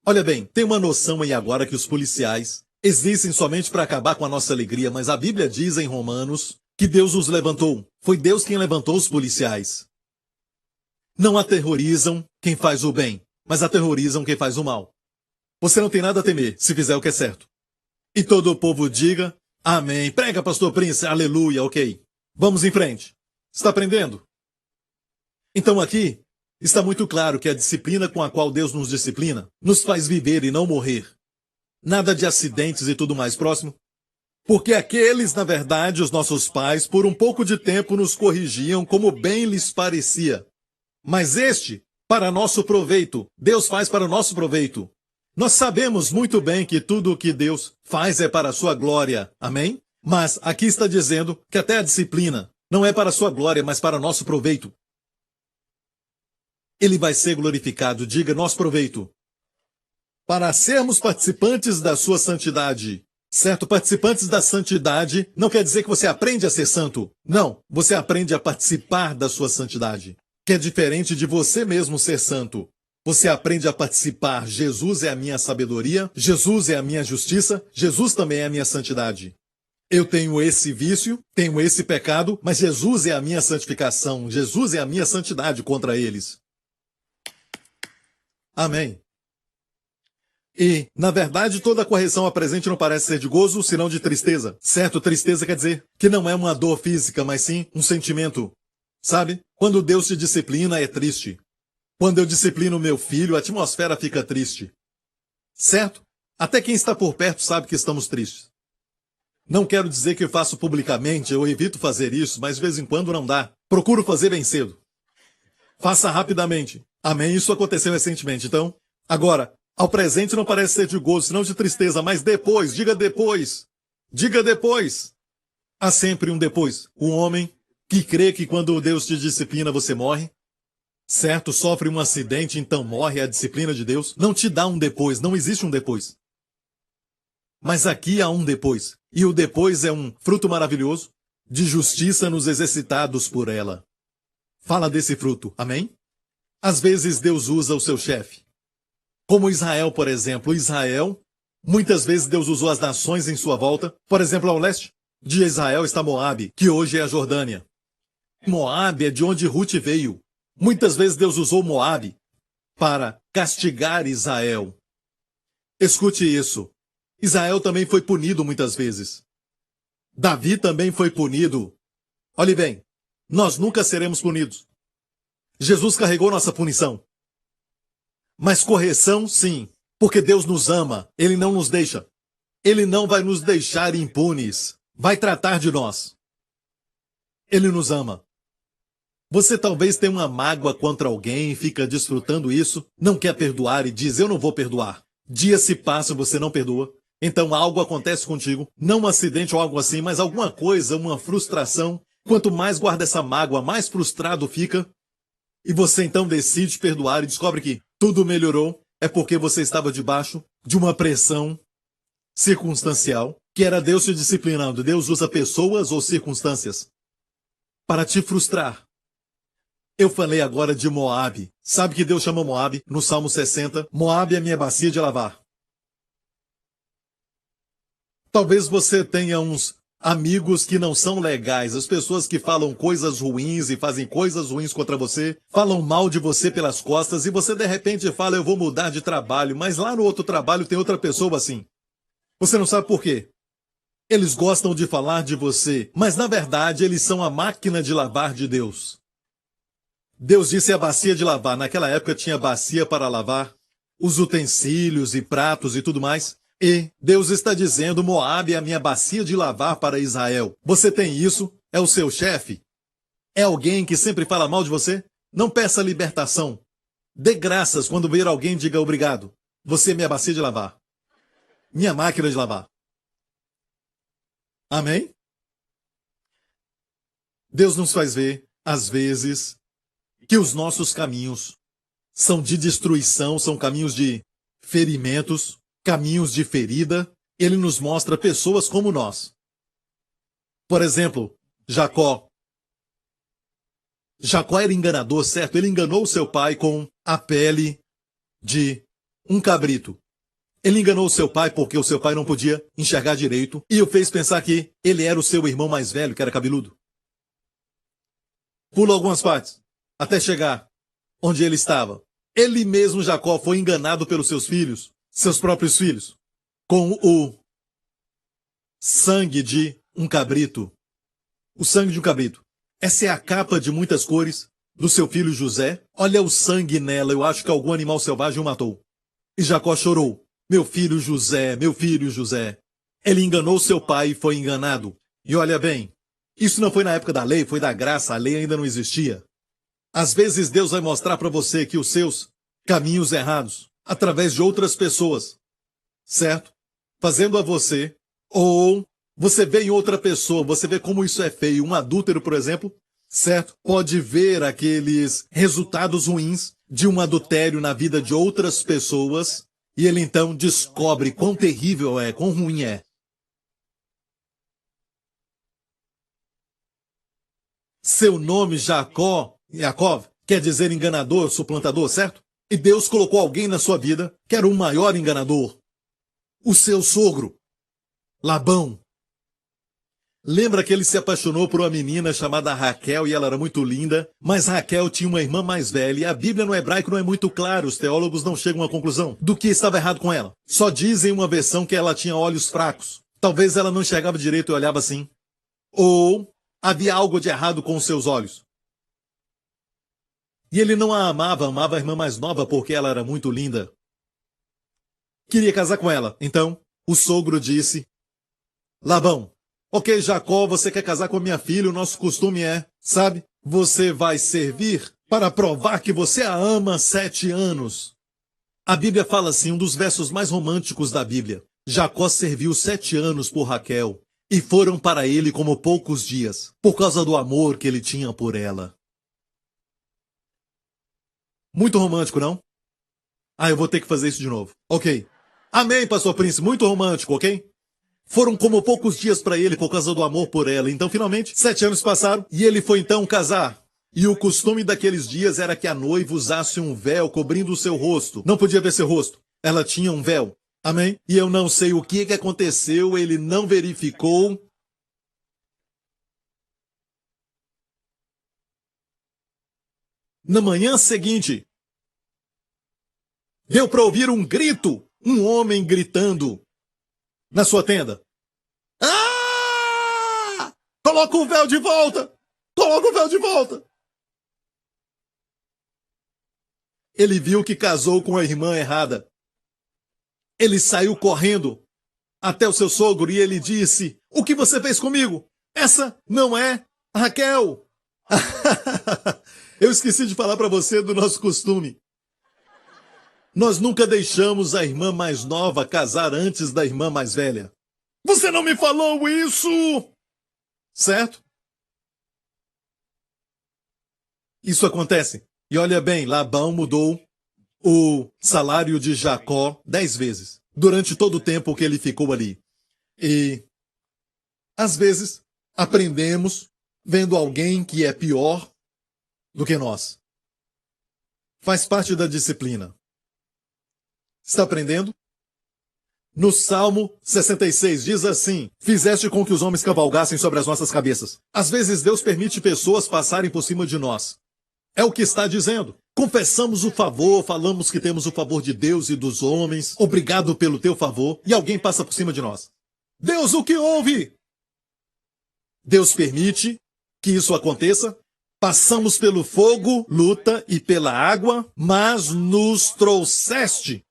Olha bem, tem uma noção aí agora que os policiais existem somente para acabar com a nossa alegria, mas a Bíblia diz em Romanos que Deus os levantou. Foi Deus quem levantou os policiais. Não aterrorizam quem faz o bem, mas aterrorizam quem faz o mal. Você não tem nada a temer se fizer o que é certo. E todo o povo diga, amém. Prega, pastor Prince, aleluia, ok. Vamos em frente. Está aprendendo? Então aqui está muito claro que a disciplina com a qual Deus nos disciplina nos faz viver e não morrer. Nada de acidentes e tudo mais próximo. Porque aqueles, na verdade, os nossos pais, por um pouco de tempo nos corrigiam como bem lhes parecia. Mas este, para nosso proveito, Deus faz para o nosso proveito. Nós sabemos muito bem que tudo o que Deus faz é para a sua glória. Amém? Mas aqui está dizendo que até a disciplina não é para a sua glória, mas para nosso proveito. Ele vai ser glorificado, diga nosso proveito. Para sermos participantes da sua santidade. Certo? Participantes da santidade não quer dizer que você aprende a ser santo. Não, você aprende a participar da sua santidade. Que é diferente de você mesmo ser santo. Você aprende a participar. Jesus é a minha sabedoria, Jesus é a minha justiça, Jesus também é a minha santidade. Eu tenho esse vício, tenho esse pecado, mas Jesus é a minha santificação, Jesus é a minha santidade contra eles. Amém. E, na verdade, toda correção apresente não parece ser de gozo, senão de tristeza. Certo? Tristeza quer dizer que não é uma dor física, mas sim um sentimento. Sabe? Quando Deus te disciplina, é triste. Quando eu disciplino meu filho, a atmosfera fica triste. Certo? Até quem está por perto sabe que estamos tristes. Não quero dizer que eu faço publicamente, eu evito fazer isso, mas de vez em quando não dá. Procuro fazer bem cedo. Faça rapidamente. Amém? Isso aconteceu recentemente. Então, agora, ao presente não parece ser de gozo, senão de tristeza, mas depois, diga depois. Diga depois. Há sempre um depois. Um homem que crê que quando Deus te disciplina você morre. Certo, sofre um acidente, então morre. A disciplina de Deus não te dá um depois, não existe um depois. Mas aqui há um depois. E o depois é um fruto maravilhoso de justiça nos exercitados por ela. Fala desse fruto, amém? Às vezes Deus usa o seu chefe. Como Israel, por exemplo. Israel, muitas vezes Deus usou as nações em sua volta. Por exemplo, ao leste de Israel está Moabe, que hoje é a Jordânia. Moabe é de onde Ruth veio. Muitas vezes Deus usou Moabe para castigar Israel. Escute isso. Israel também foi punido muitas vezes. Davi também foi punido. Olhe bem, nós nunca seremos punidos. Jesus carregou nossa punição. Mas correção, sim, porque Deus nos ama, Ele não nos deixa. Ele não vai nos deixar impunes. Vai tratar de nós. Ele nos ama. Você talvez tenha uma mágoa contra alguém e fica desfrutando isso, não quer perdoar e diz, eu não vou perdoar. Dias se passam e você não perdoa. Então algo acontece contigo, não um acidente ou algo assim, mas alguma coisa, uma frustração. Quanto mais guarda essa mágoa, mais frustrado fica. E você então decide perdoar e descobre que tudo melhorou. É porque você estava debaixo de uma pressão circunstancial, que era Deus te disciplinando. Deus usa pessoas ou circunstâncias para te frustrar. Eu falei agora de Moabe. Sabe que Deus chama Moabe no Salmo 60? Moabe é minha bacia de lavar. Talvez você tenha uns amigos que não são legais, as pessoas que falam coisas ruins e fazem coisas ruins contra você, falam mal de você pelas costas e você de repente fala, eu vou mudar de trabalho, mas lá no outro trabalho tem outra pessoa assim. Você não sabe por quê. Eles gostam de falar de você, mas na verdade eles são a máquina de lavar de Deus. Deus disse a bacia de lavar. Naquela época tinha bacia para lavar os utensílios e pratos e tudo mais. E Deus está dizendo, Moabe é a minha bacia de lavar para Israel. Você tem isso? É o seu chefe? É alguém que sempre fala mal de você? Não peça libertação. Dê graças quando ver alguém, diga obrigado. Você é minha bacia de lavar. Minha máquina de lavar. Amém? Deus nos faz ver, às vezes, que os nossos caminhos são de destruição, são caminhos de ferimentos, caminhos de ferida. Ele nos mostra pessoas como nós. Por exemplo, Jacó. Jacó era enganador, certo? Ele enganou seu pai com a pele de um cabrito. Ele enganou seu pai porque o seu pai não podia enxergar direito e o fez pensar que ele era o seu irmão mais velho, que era cabeludo. Pula algumas partes, até chegar onde ele estava. Ele mesmo, Jacó, foi enganado pelos seus filhos, seus próprios filhos, com o sangue de um cabrito. O sangue de um cabrito. Essa é a capa de muitas cores do seu filho José. Olha o sangue nela, eu acho que algum animal selvagem o matou. E Jacó chorou. Meu filho José, meu filho José. Ele enganou seu pai e foi enganado. E olha bem, isso não foi na época da lei, foi da graça, a lei ainda não existia. Às vezes Deus vai mostrar para você que os seus caminhos errados, através de outras pessoas, certo? Fazendo a você, ou você vê em outra pessoa, você vê como isso é feio. Um adúltero, por exemplo, certo? Pode ver aqueles resultados ruins de um adultério na vida de outras pessoas, e ele então descobre quão terrível é, quão ruim é. Seu nome, Jacó, Yaakov, quer dizer enganador, suplantador, certo? E Deus colocou alguém na sua vida que era o maior enganador. O seu sogro, Labão. Lembra que ele se apaixonou por uma menina chamada Raquel e ela era muito linda, mas Raquel tinha uma irmã mais velha e a Bíblia no hebraico não é muito clara, os teólogos não chegam à conclusão do que estava errado com ela. Só dizem uma versão que ela tinha olhos fracos. Talvez ela não enxergava direito e olhava assim. Ou havia algo de errado com os seus olhos. E ele não a amava, amava a irmã mais nova porque ela era muito linda. Queria casar com ela. Então, o sogro disse, Labão, ok, Jacó, você quer casar com minha filha, o nosso costume é, sabe, você vai servir para provar que você a ama 7 anos. A Bíblia fala assim, um dos versos mais românticos da Bíblia. Jacó serviu 7 anos por Raquel, e foram para ele como poucos dias, por causa do amor que ele tinha por ela. Muito romântico, não? Ah, eu vou ter que fazer isso de novo. Ok. Amém, pastor Príncipe, muito romântico, ok? Foram como poucos dias para ele por causa do amor por ela. Então, finalmente, 7 anos passaram e ele foi então casar. E o costume daqueles dias era que a noiva usasse um véu cobrindo o seu rosto. Não podia ver seu rosto. Ela tinha um véu. Amém? E eu não sei o que aconteceu, ele não verificou. Na manhã seguinte, deu para ouvir um grito, um homem gritando na sua tenda. Ah! Coloca o véu de volta! Coloca o véu de volta! Ele viu que casou com a irmã errada. Ele saiu correndo até o seu sogro e ele disse: "O que você fez comigo? Essa não é Raquel." Eu esqueci de falar para você do nosso costume. Nós nunca deixamos a irmã mais nova casar antes da irmã mais velha. Você não me falou isso! Certo? Isso acontece. E olha bem, Labão mudou o salário de Jacó 10 vezes, durante todo o tempo que ele ficou ali. E, às vezes, aprendemos vendo alguém que é pior do que nós. Faz parte da disciplina. Está aprendendo? No Salmo 66 diz assim: "Fizeste com que os homens cavalgassem sobre as nossas cabeças." Às vezes Deus permite pessoas passarem por cima de nós. É o que está dizendo. Confessamos o favor, falamos que temos o favor de Deus e dos homens. Obrigado pelo teu favor. E alguém passa por cima de nós. Deus, o que houve? Deus permite que isso aconteça. Passamos pelo fogo, luta e pela água, mas nos trouxeste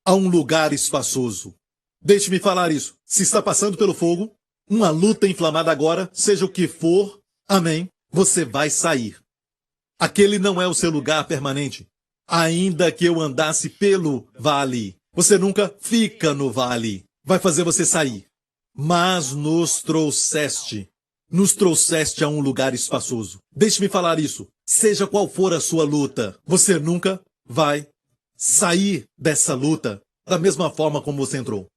a um lugar espaçoso. Deixe-me falar isso. Se está passando pelo fogo, uma luta inflamada agora, seja o que for, amém, você vai sair. Aquele não é o seu lugar permanente. Ainda que eu andasse pelo vale, você nunca fica no vale. Vai fazer você sair. Mas nos trouxeste a um lugar espaçoso. Deixe-me falar isso. Seja qual for a sua luta, você nunca vai sair dessa luta da mesma forma como você entrou.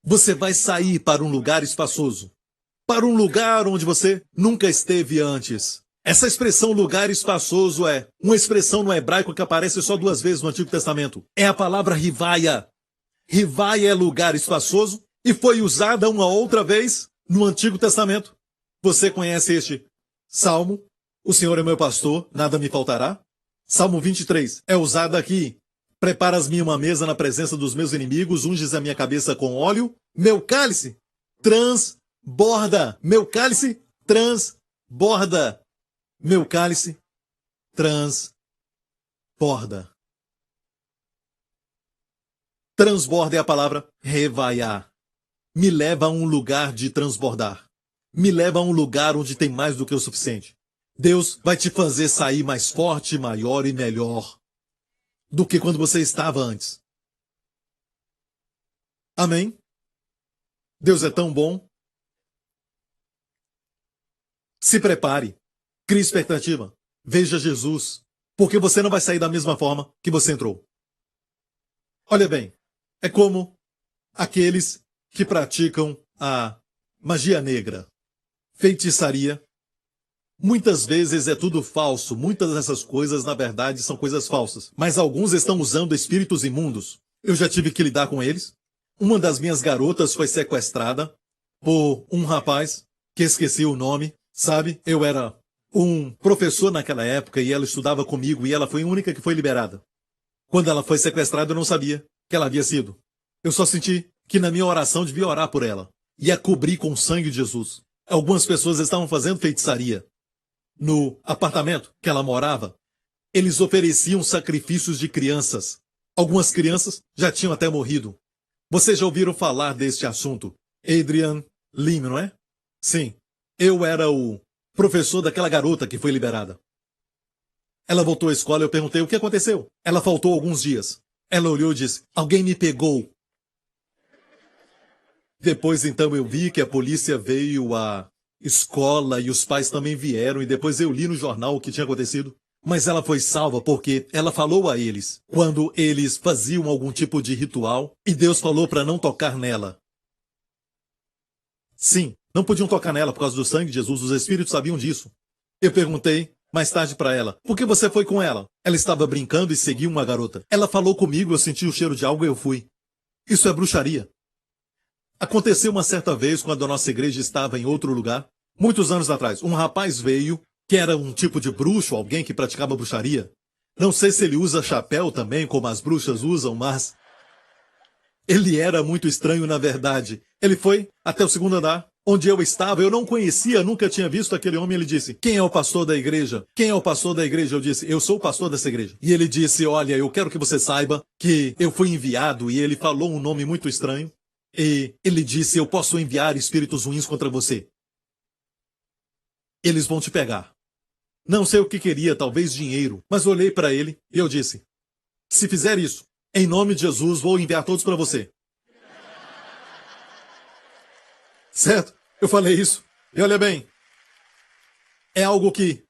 Você vai sair para um lugar espaçoso, para um lugar onde você nunca esteve antes. Essa expressão lugar espaçoso é uma expressão no hebraico que aparece só 2 vezes no Antigo Testamento. É a palavra rivaia. Rivaia é lugar espaçoso e foi usada uma outra vez no Antigo Testamento. Você conhece este salmo? O Senhor é meu pastor, nada me faltará. Salmo 23 é usado aqui. Preparas-me uma mesa na presença dos meus inimigos, unges a minha cabeça com óleo. Meu cálice transborda. Meu cálice transborda. Meu cálice transborda. Transborda é a palavra revaiar. Me leva a um lugar de transbordar. Me leva a um lugar onde tem mais do que o suficiente. Deus vai te fazer sair mais forte, maior e melhor do que quando você estava antes. Amém? Deus é tão bom. Se prepare. Crie expectativa. Veja Jesus. Porque você não vai sair da mesma forma que você entrou. Olha bem, é como aqueles que praticam a magia negra, feitiçaria. Muitas vezes é tudo falso. Muitas dessas coisas, na verdade, são coisas falsas. Mas alguns estão usando espíritos imundos. Eu já tive que lidar com eles. Uma das minhas garotas foi sequestrada por um rapaz que esqueci o nome. Sabe, eu era um professor naquela época e ela estudava comigo e ela foi a única que foi liberada. Quando ela foi sequestrada, eu não sabia que ela havia sido. Eu só senti que na minha oração devia orar por ela e a cobrir com o sangue de Jesus. Algumas pessoas estavam fazendo feitiçaria. No apartamento que ela morava, eles ofereciam sacrifícios de crianças. Algumas crianças já tinham até morrido. Vocês já ouviram falar deste assunto? Adrian Lim, não é? Sim. Eu era o professor daquela garota que foi liberada. Ela voltou à escola e eu perguntei o que aconteceu. Ela faltou alguns dias. Ela olhou e disse: "Alguém me pegou." Depois então eu vi que a polícia veio à escola e os pais também vieram e depois eu li no jornal o que tinha acontecido. Mas ela foi salva porque ela falou a eles quando eles faziam algum tipo de ritual e Deus falou para não tocar nela. Sim, não podiam tocar nela por causa do sangue de Jesus, os espíritos sabiam disso. Eu perguntei mais tarde para ela: "Por que você foi com ela?" Ela estava brincando e seguiu uma garota. Ela falou comigo, eu senti o cheiro de algo e eu fui. Isso é bruxaria. Aconteceu uma certa vez quando a nossa igreja estava em outro lugar. Muitos anos atrás, um rapaz veio que era um tipo de bruxo, alguém que praticava bruxaria. Não sei se ele usa chapéu também, como as bruxas usam, mas ele era muito estranho na verdade. Ele foi até o 2º andar onde eu estava, eu não conhecia, nunca tinha visto aquele homem. Ele disse: quem é o pastor da igreja? Quem é o pastor da igreja? Eu disse: eu sou o pastor dessa igreja. E ele disse: olha, eu quero que você saiba que eu fui enviado. E ele falou um nome muito estranho. E ele disse: eu posso enviar espíritos ruins contra você. Eles vão te pegar. Não sei o que queria, talvez dinheiro. Mas olhei para ele e eu disse: se fizer isso, em nome de Jesus, vou enviar todos para você. Certo? Eu falei isso. E olha bem, é algo que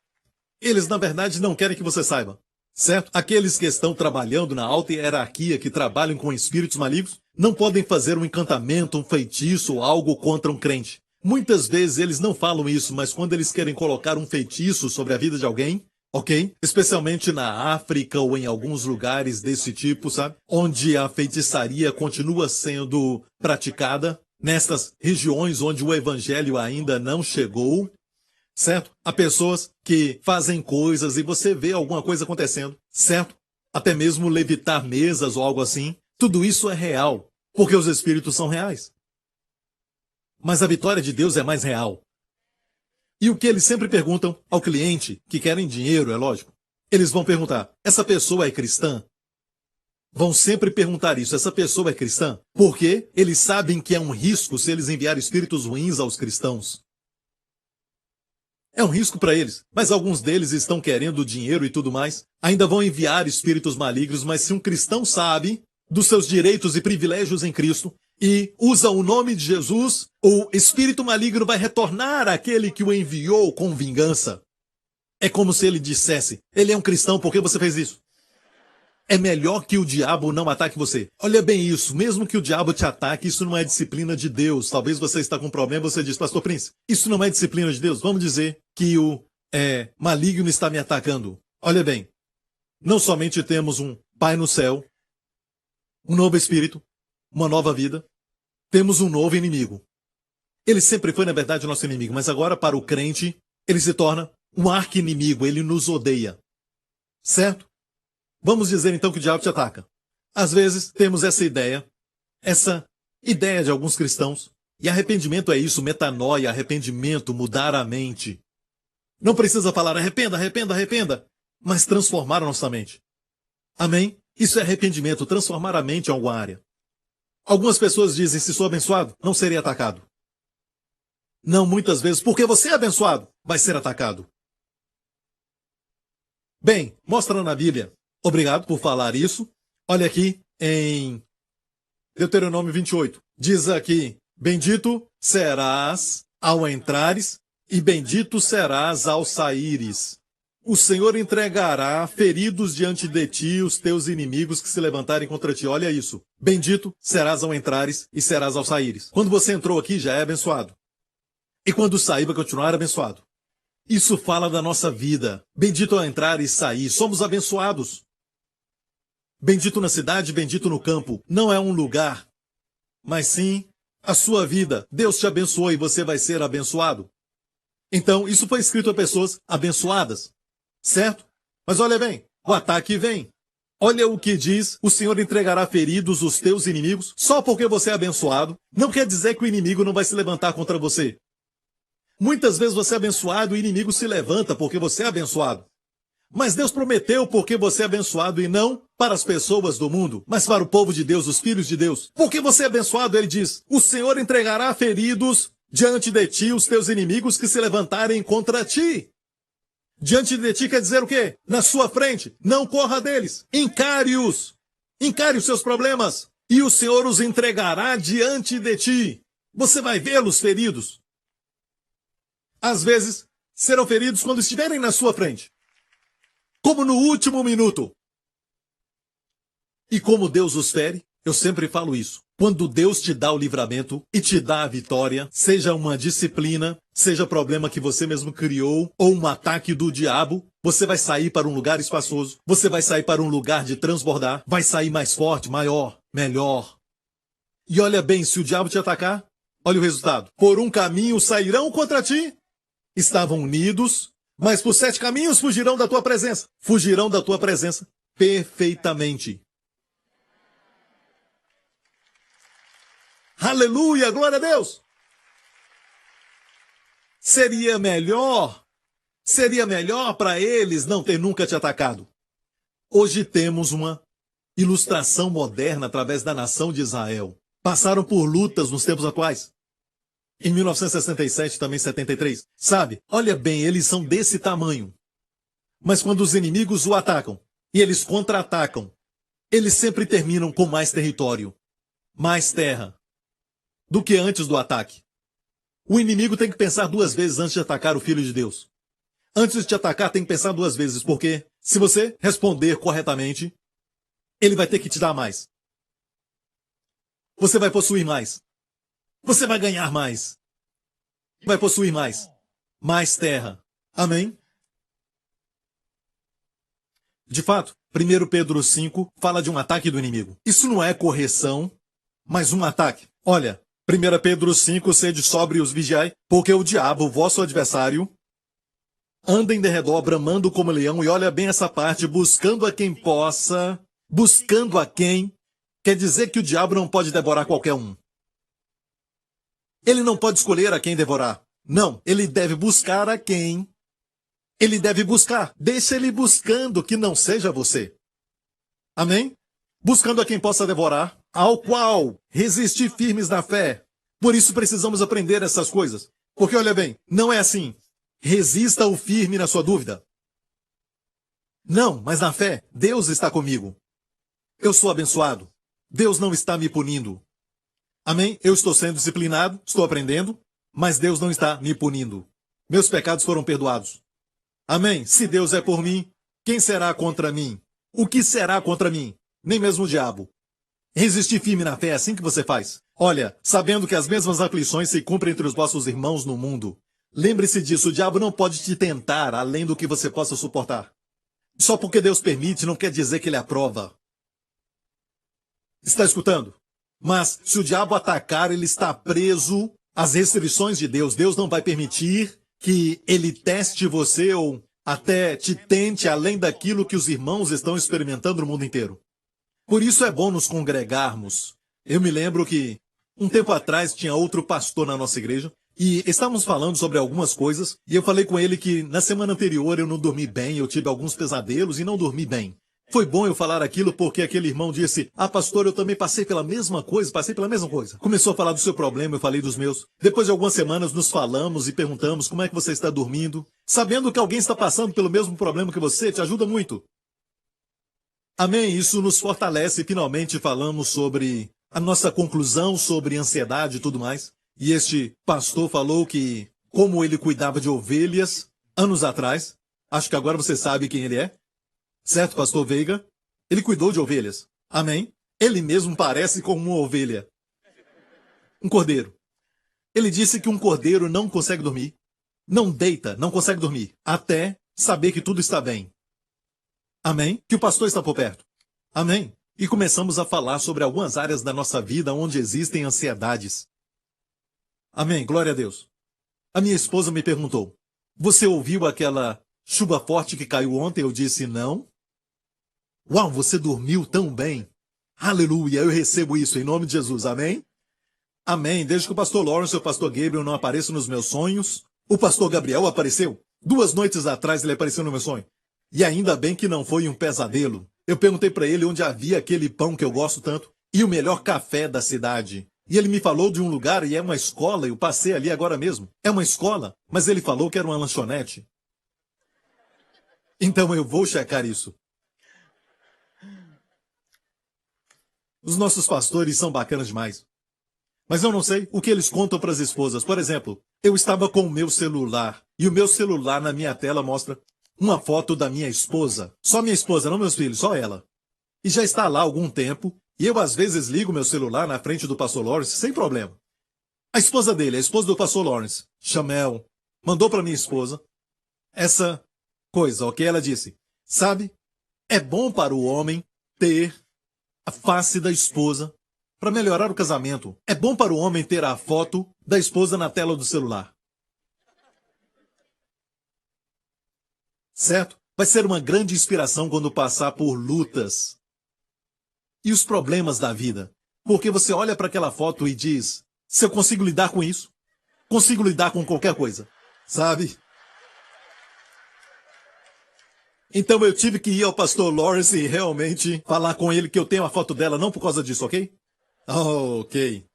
eles, na verdade, não querem que você saiba. Certo? Aqueles que estão trabalhando na alta hierarquia, que trabalham com espíritos malignos, não podem fazer um encantamento, um feitiço ou algo contra um crente. Muitas vezes eles não falam isso, mas quando eles querem colocar um feitiço sobre a vida de alguém, ok? Especialmente na África ou em alguns lugares desse tipo, sabe? Onde a feitiçaria continua sendo praticada, nestas regiões onde o evangelho ainda não chegou, certo? Há pessoas que fazem coisas e você vê alguma coisa acontecendo, certo? Até mesmo levitar mesas ou algo assim. Tudo isso é real, porque os espíritos são reais. Mas a vitória de Deus é mais real. E o que eles sempre perguntam ao cliente, que querem dinheiro, é lógico, eles vão perguntar: essa pessoa é cristã? Vão sempre perguntar isso: essa pessoa é cristã? Porque eles sabem que é um risco se eles enviarem espíritos ruins aos cristãos. É um risco para eles, mas alguns deles estão querendo dinheiro e tudo mais. Ainda vão enviar espíritos malignos, mas se um cristão sabe dos seus direitos e privilégios em Cristo e usa o nome de Jesus, o espírito maligno vai retornar àquele que o enviou com vingança. É como se ele dissesse: ele é um cristão, por que você fez isso? É melhor que o diabo não ataque você. Olha bem isso, mesmo que o diabo te ataque, isso não é disciplina de Deus. Talvez você está com um problema, você diz: pastor Prince, isso não é disciplina de Deus. Vamos dizer que o maligno está me atacando. Olha bem, não somente temos um Pai no céu, um novo espírito, uma nova vida, temos um novo inimigo. Ele sempre foi, na verdade, nosso inimigo, mas agora, para o crente, ele se torna um arqui-inimigo, ele nos odeia. Certo? Vamos dizer então que o diabo te ataca. Às vezes temos essa ideia de alguns cristãos, e arrependimento é isso, metanoia, arrependimento, mudar a mente. Não precisa falar arrependa, arrependa, arrependa, mas transformar a nossa mente. Amém? Isso é arrependimento, transformar a mente em alguma área. Algumas pessoas dizem: se sou abençoado, não serei atacado. Não, muitas vezes, porque você é abençoado, vai ser atacado. Bem, mostra na Bíblia. Obrigado por falar isso. Olha aqui em Deuteronômio 28. Diz aqui: bendito serás ao entrares e bendito serás ao saíres. O Senhor entregará feridos diante de ti os teus inimigos que se levantarem contra ti. Olha isso. Bendito serás ao entrares e serás ao saíres. Quando você entrou aqui, já é abençoado. E quando sair, vai continuar abençoado. Isso fala da nossa vida. Bendito ao entrar e sair. Somos abençoados. Bendito na cidade, bendito no campo. Não é um lugar, mas sim a sua vida. Deus te abençoou e você vai ser abençoado. Então, isso foi escrito a pessoas abençoadas. Certo? Mas olha bem, o ataque vem. Olha o que diz: o Senhor entregará feridos os teus inimigos. Só porque você é abençoado, não quer dizer que o inimigo não vai se levantar contra você. Muitas vezes você é abençoado e o inimigo se levanta porque você é abençoado. Mas Deus prometeu porque você é abençoado e não para as pessoas do mundo, mas para o povo de Deus, os filhos de Deus. Porque você é abençoado, ele diz: o Senhor entregará feridos diante de ti os teus inimigos que se levantarem contra ti. Diante de ti quer dizer o quê? Na sua frente. Não corra deles. Encare-os. Encare os seus problemas. E o Senhor os entregará diante de ti. Você vai vê-los feridos. Às vezes, serão feridos quando estiverem na sua frente. Como no último minuto. E como Deus os fere, eu sempre falo isso. Quando Deus te dá o livramento e te dá a vitória, seja uma disciplina, seja problema que você mesmo criou, ou um ataque do diabo, você vai sair para um lugar espaçoso, você vai sair para um lugar de transbordar, vai sair mais forte, maior, melhor. E olha bem, se o diabo te atacar, olha o resultado. Por um caminho sairão contra ti, estavam unidos, mas por 7 caminhos fugirão da tua presença. Fugirão da tua presença perfeitamente. Aleluia, glória a Deus. Seria melhor para eles não ter nunca te atacado. Hoje temos uma ilustração moderna através da nação de Israel. Passaram por lutas nos tempos atuais. Em 1967, também 73. Sabe, olha bem, eles são desse tamanho. Mas quando os inimigos o atacam e eles contra-atacam, eles sempre terminam com mais território, mais terra, do que antes do ataque. O inimigo tem que pensar duas vezes antes de atacar o Filho de Deus. Antes de te atacar, tem que pensar duas vezes, porque se você responder corretamente, ele vai ter que te dar mais. Você vai possuir mais. Você vai ganhar mais. Vai possuir mais. Mais terra. Amém? De fato, 1 Pedro 5 fala de um ataque do inimigo. Isso não é correção, mas um ataque. Olha, 1 Pedro 5, sede sóbrios vigiai, porque o diabo, vosso adversário, anda em derredor, bramando como leão, e olha bem essa parte, buscando a quem possa, buscando a quem, quer dizer que o diabo não pode devorar qualquer um. Ele não pode escolher a quem devorar. Não, ele deve buscar a quem ele deve buscar. Deixa ele buscando que não seja você. Amém? Buscando a quem possa devorar, ao qual resistir firmes na fé. Por isso precisamos aprender essas coisas. Porque olha bem, não é assim. Resista o firme na sua dúvida. Não, mas na fé, Deus está comigo. Eu sou abençoado. Deus não está me punindo. Amém? Eu estou sendo disciplinado, estou aprendendo, mas Deus não está me punindo. Meus pecados foram perdoados. Amém? Se Deus é por mim, quem será contra mim? O que será contra mim? Nem mesmo o diabo. Resistir firme na fé é assim que você faz. Olha, sabendo que as mesmas aflições se cumprem entre os vossos irmãos no mundo. Lembre-se disso, o diabo não pode te tentar além do que você possa suportar. Só porque Deus permite não quer dizer que ele aprova. Está escutando? Mas se o diabo atacar, ele está preso às restrições de Deus. Deus não vai permitir que ele teste você ou até te tente além daquilo que os irmãos estão experimentando no mundo inteiro. Por isso é bom nos congregarmos. Eu me lembro que um tempo atrás tinha outro pastor na nossa igreja e estávamos falando sobre algumas coisas e eu falei com ele que na semana anterior eu não dormi bem, eu tive alguns pesadelos e não dormi bem. Foi bom eu falar aquilo porque aquele irmão disse, pastor, eu também passei pela mesma coisa. Começou a falar do seu problema, eu falei dos meus. Depois de algumas semanas nos falamos e perguntamos como é que você está dormindo. Sabendo que alguém está passando pelo mesmo problema que você, te ajuda muito. Amém? Isso nos fortalece e finalmente falamos sobre a nossa conclusão sobre ansiedade e tudo mais. E este pastor falou que como ele cuidava de ovelhas anos atrás, acho que agora você sabe quem ele é. Certo, pastor Veiga? Ele cuidou de ovelhas. Amém? Ele mesmo parece como uma ovelha. Um cordeiro. Ele disse que um cordeiro não consegue dormir. Não deita, não consegue dormir. Até saber que tudo está bem. Amém? Que o pastor está por perto. Amém? E começamos a falar sobre algumas áreas da nossa vida onde existem ansiedades. Amém? Glória a Deus. A minha esposa me perguntou, você ouviu aquela chuva forte que caiu ontem? Eu disse não. Uau, você dormiu tão bem. Aleluia, eu recebo isso em nome de Jesus, amém? Amém, desde que o pastor Lawrence e o pastor Gabriel não apareçam nos meus sonhos, o pastor Gabriel apareceu. 2 noites atrás ele apareceu no meu sonho. E ainda bem que não foi um pesadelo. Eu perguntei para ele onde havia aquele pão que eu gosto tanto e o melhor café da cidade. E ele me falou de um lugar e é uma escola, eu passei ali agora mesmo. É uma escola, mas ele falou que era uma lanchonete. Então eu vou checar isso. Os nossos pastores são bacanas demais. Mas eu não sei o que eles contam para as esposas. Por exemplo, eu estava com o meu celular. E o meu celular na minha tela mostra uma foto da minha esposa. Só minha esposa, não meus filhos, só ela. E já está lá há algum tempo. E eu às vezes ligo meu celular na frente do pastor Lawrence sem problema. A esposa dele, a esposa do pastor Lawrence, Chamel, mandou para minha esposa essa coisa, ok? Ela disse, sabe, é bom para o homem ter a face da esposa para melhorar o casamento. É bom para o homem ter a foto da esposa na tela do celular. Certo? Vai ser uma grande inspiração quando passar por lutas e os problemas da vida. Porque você olha para aquela foto e diz, se eu consigo lidar com isso, consigo lidar com qualquer coisa. sabe? Então eu tive que ir ao pastor Lawrence e realmente falar com ele que eu tenho a foto dela, não por causa disso, ok? Ok.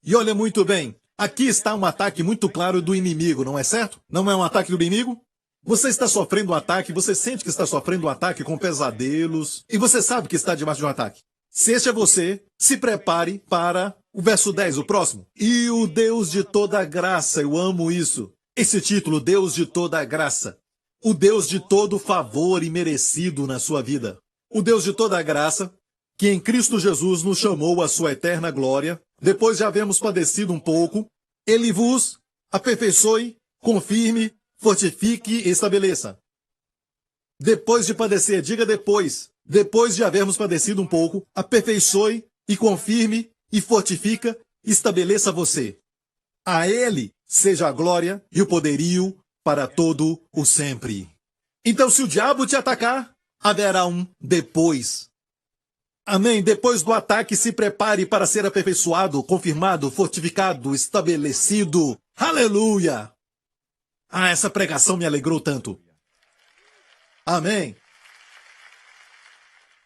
E olha muito bem, aqui está um ataque muito claro do inimigo, não é certo? Não é um ataque do inimigo? Você está sofrendo um ataque, você sente que está sofrendo um ataque com pesadelos, e você sabe que está debaixo de um ataque. Se este é você, se prepare para o verso 10, o próximo. E o Deus de toda graça, eu amo isso. Esse título, Deus de toda graça. O Deus de todo favor imerecido na sua vida. O Deus de toda graça, que em Cristo Jesus nos chamou à sua eterna glória, depois de havermos padecido um pouco, ele vos aperfeiçoe, confirme, fortifique e estabeleça. Depois de padecer, diga depois de havermos padecido um pouco, aperfeiçoe e confirme e fortifica, estabeleça você. A ele seja a glória e o poderio para todo o sempre. Então, se o diabo te atacar, haverá um depois. Amém? Depois do ataque, se prepare para ser aperfeiçoado, confirmado, fortificado, estabelecido. Aleluia! Ah, essa pregação me alegrou tanto. Amém.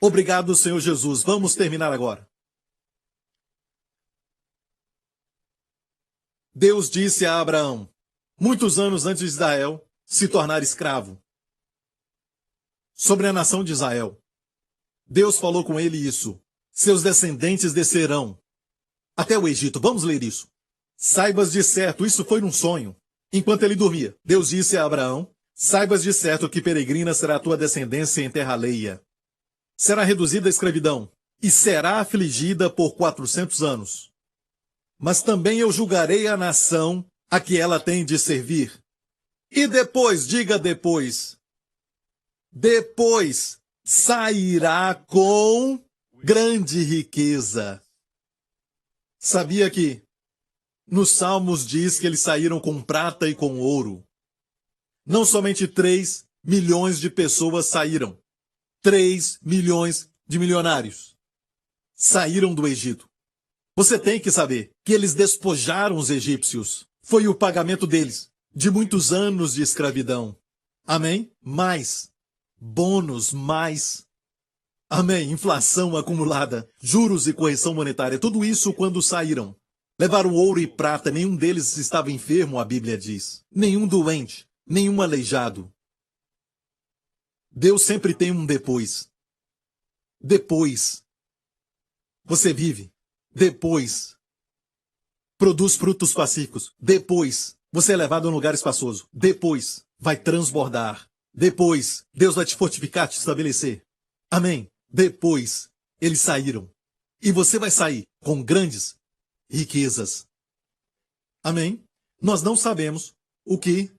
Obrigado, Senhor Jesus. Vamos terminar agora. Deus disse a Abraão, muitos anos antes de Israel se tornar escravo, sobre a nação de Israel. Deus falou com ele isso. Seus descendentes descerão até o Egito. Vamos ler isso. Saibas de certo, isso foi num sonho. Enquanto ele dormia, Deus disse a Abraão, saibas de certo que peregrina será a tua descendência em terra alheia. Será reduzida à escravidão e será afligida por 400 anos. Mas também eu julgarei a nação a que ela tem de servir. E depois, diga depois, depois sairá com grande riqueza. Sabia que nos Salmos diz que eles saíram com prata e com ouro. Não somente 3 milhões de pessoas saíram. 3 milhões de milionários saíram do Egito. Você tem que saber que eles despojaram os egípcios. Foi o pagamento deles, de muitos anos de escravidão. Amém? Mais bônus, mais. Amém? Inflação acumulada, juros e correção monetária. Tudo isso quando saíram. Levaram ouro e prata, nenhum deles estava enfermo, a Bíblia diz. Nenhum doente, nenhum aleijado. Deus sempre tem um depois. Depois. Você vive. Depois. Produz frutos pacíficos. Depois. Você é levado a um lugar espaçoso. Depois. Vai transbordar. Depois. Deus vai te fortificar, te estabelecer. Amém. Depois. Eles saíram. E você vai sair com grandes riquezas. Amém? Nós não sabemos o que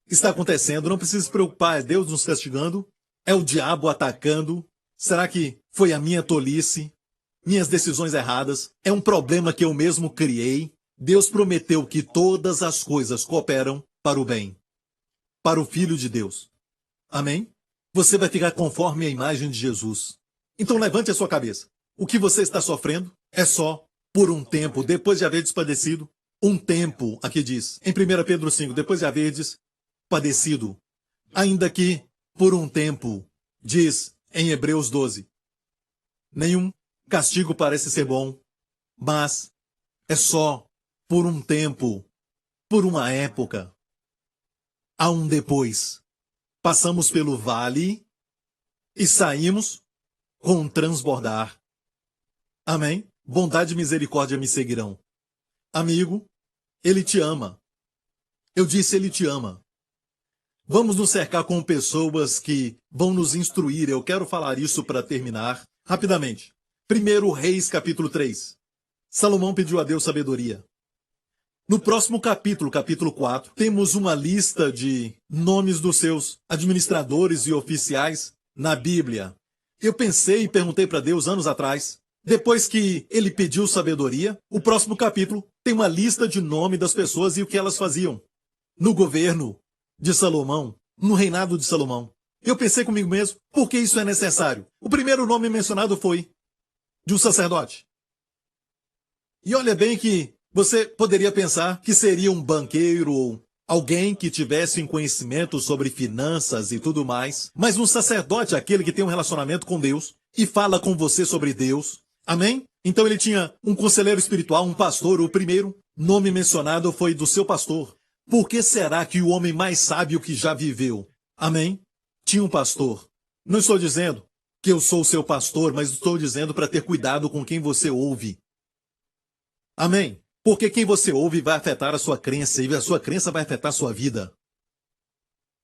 está acontecendo, não precisa se preocupar, é Deus nos castigando, é o diabo atacando, será que foi a minha tolice, minhas decisões erradas, é um problema que eu mesmo criei? Deus prometeu que todas as coisas cooperam para o bem, para o Filho de Deus. Amém? Você vai ficar conforme a imagem de Jesus. Então levante a sua cabeça. O que você está sofrendo é só por um tempo, depois de haver padecido, um tempo, aqui diz, em 1 Pedro 5, depois de haverdes padecido, ainda que por um tempo, diz em Hebreus 12, nenhum castigo parece ser bom, mas é só por um tempo, por uma época. Há um depois. Passamos pelo vale e saímos com um transbordar. Amém? Bondade e misericórdia me seguirão. Amigo, Ele te ama. Eu disse, Ele te ama. Vamos nos cercar com pessoas que vão nos instruir. Eu quero falar isso para terminar rapidamente. 1 Reis, capítulo 3. Salomão pediu a Deus sabedoria. No próximo capítulo, capítulo 4, temos uma lista de nomes dos seus administradores e oficiais na Bíblia. Eu pensei e perguntei para Deus anos atrás, depois que ele pediu sabedoria, o próximo capítulo tem uma lista de nome das pessoas e o que elas faziam no governo de Salomão, no reinado de Salomão. Eu pensei comigo mesmo, por que isso é necessário? O primeiro nome mencionado foi de um sacerdote. E olha bem que Você poderia pensar que seria um banqueiro ou alguém que tivesse um conhecimento sobre finanças e tudo mais, mas um sacerdote, aquele que tem um relacionamento com Deus e fala com você sobre Deus. Amém? Então ele tinha um conselheiro espiritual, um pastor. O primeiro nome mencionado foi do seu pastor. Por que será que o homem mais sábio que já viveu, amém, tinha um pastor? Não estou dizendo que eu sou o seu pastor, mas estou dizendo para ter cuidado com quem você ouve. Amém? Porque quem você ouve vai afetar a sua crença e a sua crença vai afetar a sua vida.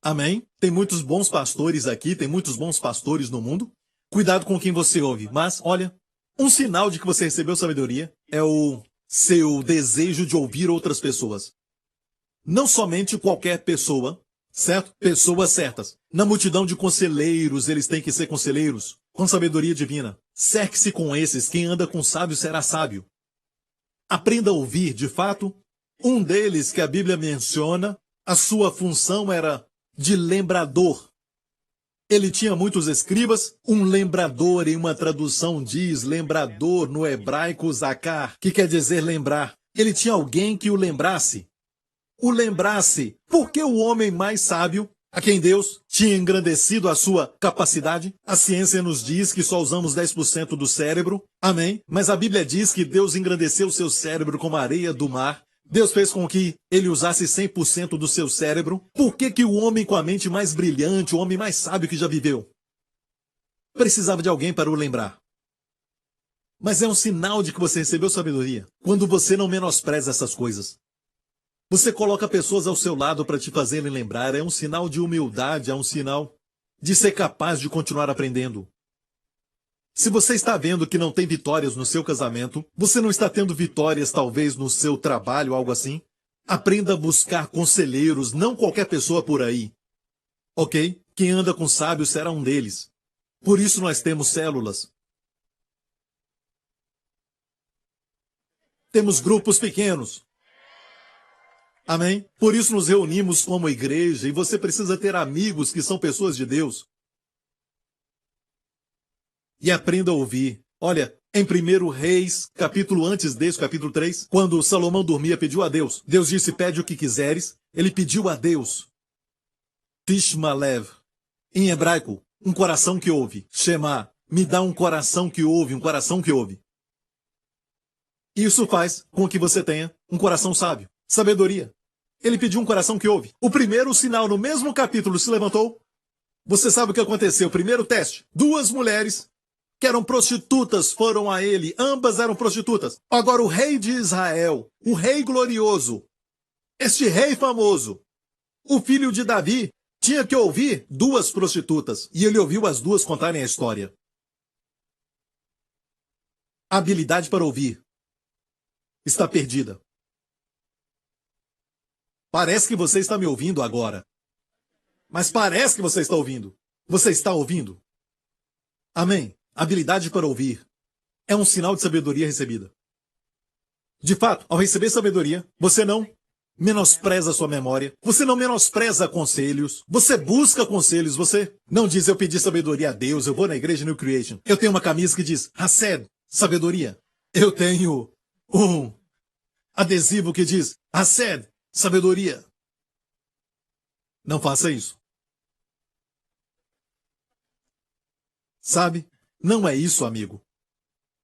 Amém? Tem muitos bons pastores aqui, tem muitos bons pastores no mundo. Cuidado com quem você ouve. Mas, olha, um sinal de que você recebeu sabedoria é o seu desejo de ouvir outras pessoas. Não somente qualquer pessoa, certo? Pessoas certas. Na multidão de conselheiros, eles têm que ser conselheiros com sabedoria divina. Cerque-se com esses. Quem anda com sábio será sábio. Aprenda a ouvir, de fato. Um deles que a Bíblia menciona, a sua função era de lembrador. Ele tinha muitos escribas. Um lembrador, em uma tradução diz lembrador, no hebraico zakar, que quer dizer lembrar. Ele tinha alguém que o lembrasse. O lembrasse, porque o homem mais sábio, a quem Deus tinha engrandecido a sua capacidade, a ciência nos diz que só usamos 10% do cérebro, amém? Mas a Bíblia diz que Deus engrandeceu o seu cérebro como a areia do mar. Deus fez com que ele usasse 100% do seu cérebro. Por que que o homem com a mente mais brilhante, o homem mais sábio que já viveu, precisava de alguém para o lembrar? Mas é um sinal de que você recebeu sabedoria quando você não menospreza essas coisas. Você coloca pessoas ao seu lado para te fazerem lembrar. É um sinal de humildade, é um sinal de ser capaz de continuar aprendendo. Se você está vendo que não tem vitórias no seu casamento, você não está tendo vitórias talvez no seu trabalho, algo assim, aprenda a buscar conselheiros, não qualquer pessoa por aí. Ok? Quem anda com sábios será um deles. Por isso nós temos células. Temos grupos pequenos. Amém? Por isso nos reunimos como igreja e você precisa ter amigos que são pessoas de Deus. E aprenda a ouvir. Olha, em 1 Reis, capítulo antes desse, capítulo 3, quando Salomão dormia, pediu a Deus. Deus disse, pede o que quiseres. Ele pediu a Deus. Tishmalev. Em hebraico, um coração que ouve. Shema. Me dá um coração que ouve, um coração que ouve. Isso faz com que você tenha um coração sábio. Sabedoria. Ele pediu um coração que ouve. O primeiro sinal no mesmo capítulo se levantou. Você sabe o que aconteceu? O primeiro teste. 2 mulheres que eram prostitutas foram a ele. Ambas eram prostitutas. Agora o rei de Israel, o rei glorioso, este rei famoso, o filho de Davi, tinha que ouvir 2 prostitutas. E ele ouviu as 2 contarem a história. A habilidade para ouvir está perdida. Parece que você está me ouvindo agora. Mas parece que você está ouvindo. Você está ouvindo? Amém. Habilidade para ouvir é um sinal de sabedoria recebida. De fato, ao receber sabedoria, você não menospreza a sua memória, você não menospreza conselhos, você busca conselhos, você não diz, eu pedi sabedoria a Deus, eu vou na igreja New Creation. Eu tenho uma camisa que diz, Hased, sabedoria. Eu tenho um adesivo que diz, Hased, sabedoria. Não faça isso. Sabe? Não é isso, amigo.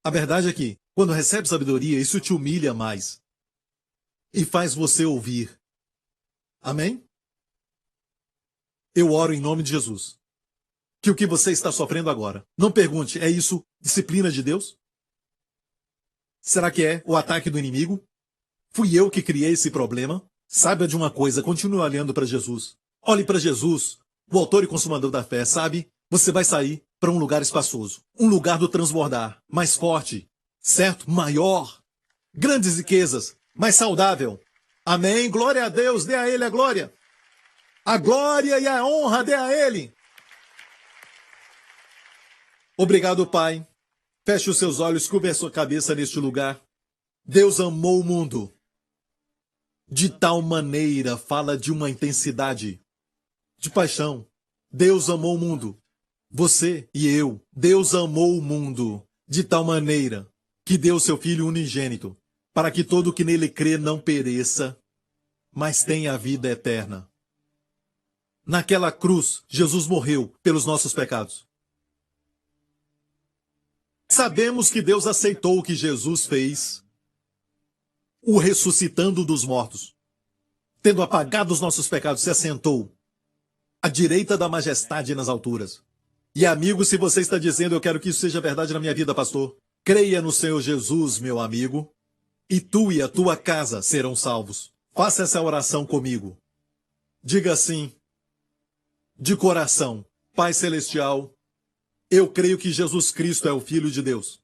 A verdade é que, quando recebe sabedoria, isso te humilha mais. E faz você ouvir. Amém? Eu oro em nome de Jesus. Que o que você está sofrendo agora, não pergunte, é isso disciplina de Deus? Será que é o ataque do inimigo? Fui eu que criei esse problema? Saiba de uma coisa, continue olhando para Jesus. Olhe para Jesus, o autor e consumador da fé, sabe? Você vai sair para um lugar espaçoso. Um lugar do transbordar, mais forte, certo? Maior. Grandes riquezas, mais saudável. Amém? Glória a Deus, dê a Ele a glória. A glória e a honra dê a Ele. Obrigado, Pai. Feche os seus olhos, cubra a sua cabeça neste lugar. Deus amou o mundo. De tal maneira, fala de uma intensidade, de paixão. Deus amou o mundo. Você e eu. Deus amou o mundo de tal maneira que deu seu Filho unigênito, para que todo o que nele crê não pereça, mas tenha a vida eterna. Naquela cruz, Jesus morreu pelos nossos pecados. Sabemos que Deus aceitou o que Jesus fez, o ressuscitando dos mortos. Tendo apagado os nossos pecados, se assentou à direita da majestade nas alturas. E amigo, se você está dizendo, eu quero que isso seja verdade na minha vida, pastor, creia no Senhor Jesus, meu amigo, e tu e a tua casa serão salvos. Faça essa oração comigo. Diga assim, de coração: Pai Celestial, eu creio que Jesus Cristo é o Filho de Deus,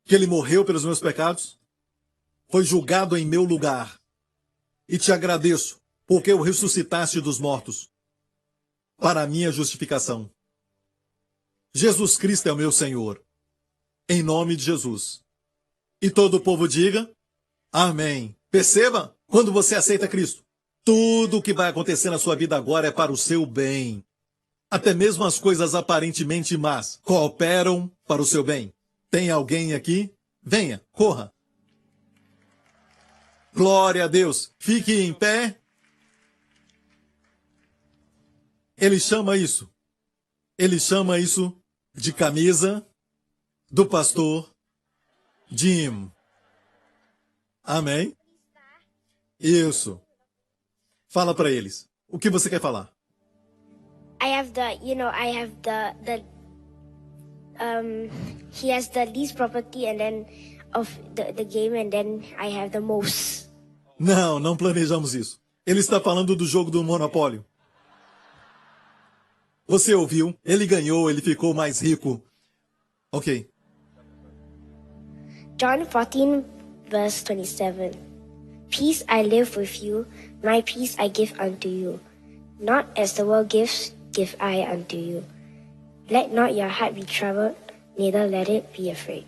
que Ele morreu pelos meus pecados, foi julgado em meu lugar, e te agradeço porque o ressuscitaste dos mortos para a minha justificação. Jesus Cristo é o meu Senhor, em nome de Jesus. E todo o povo diga, amém. Perceba, quando você aceita Cristo, tudo o que vai acontecer na sua vida agora é para o seu bem. Até mesmo as coisas aparentemente más cooperam para o seu bem. Tem alguém aqui? Venha, corra. Glória a Deus. Fique em pé. Ele chama isso de camisa do pastor Jim. Amém? Isso. Fala para eles. O que você quer falar? He has the least property and then of the game and then I have the most. Não planejamos isso. Ele está falando do jogo do Monopólio. Você ouviu? Ele ganhou, ele ficou mais rico. Ok. John 14 verse 27. Peace I live with you, my peace I give unto you. Not as the world gives, give I unto you. Let not your heart be troubled, neither let it be afraid.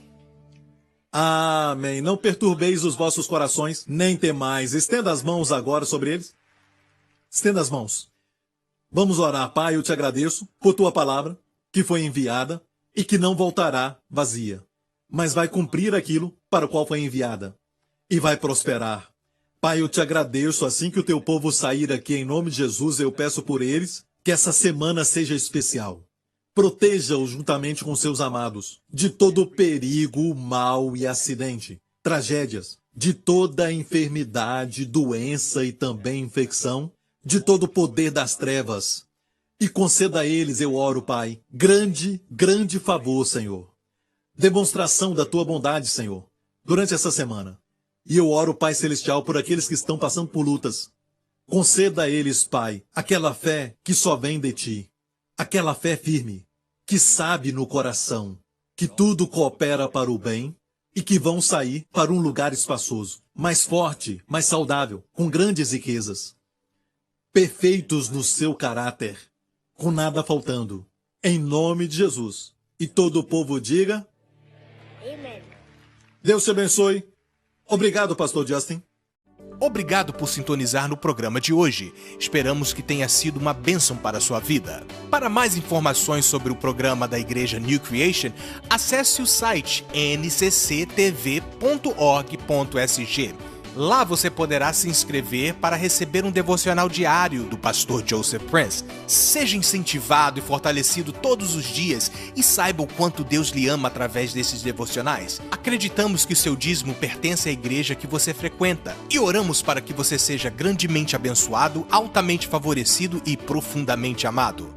Amém. Não perturbeis os vossos corações, nem temais. Estenda as mãos agora sobre eles. Estenda as mãos. Vamos orar. Pai, eu te agradeço por tua palavra, que foi enviada e que não voltará vazia, mas vai cumprir aquilo para o qual foi enviada e vai prosperar. Pai, eu te agradeço, assim que o teu povo sair aqui, em nome de Jesus, eu peço por eles que essa semana seja especial. Proteja-os juntamente com seus amados de todo perigo, mal e acidente, tragédias, de toda enfermidade, doença e também infecção, de todo o poder das trevas. E conceda a eles, eu oro, Pai, grande favor, Senhor. Demonstração da tua bondade, Senhor, durante essa semana. E eu oro, Pai Celestial, por aqueles que estão passando por lutas. Conceda a eles, Pai, aquela fé que só vem de ti. Aquela fé firme, que sabe no coração que tudo coopera para o bem e que vão sair para um lugar espaçoso, mais forte, mais saudável, com grandes riquezas. Perfeitos no seu caráter, com nada faltando. Em nome de Jesus. E todo o povo diga... Amen. Deus te abençoe. Obrigado, pastor Justin. Obrigado por sintonizar no programa de hoje. Esperamos que tenha sido uma bênção para a sua vida. Para mais informações sobre o programa da Igreja New Creation, acesse o site ncctv.org.sg. Lá você poderá se inscrever para receber um devocional diário do pastor Joseph Prince. Seja incentivado e fortalecido todos os dias e saiba o quanto Deus lhe ama através desses devocionais. Acreditamos que o seu dízimo pertence à igreja que você frequenta e oramos para que você seja grandemente abençoado, altamente favorecido e profundamente amado.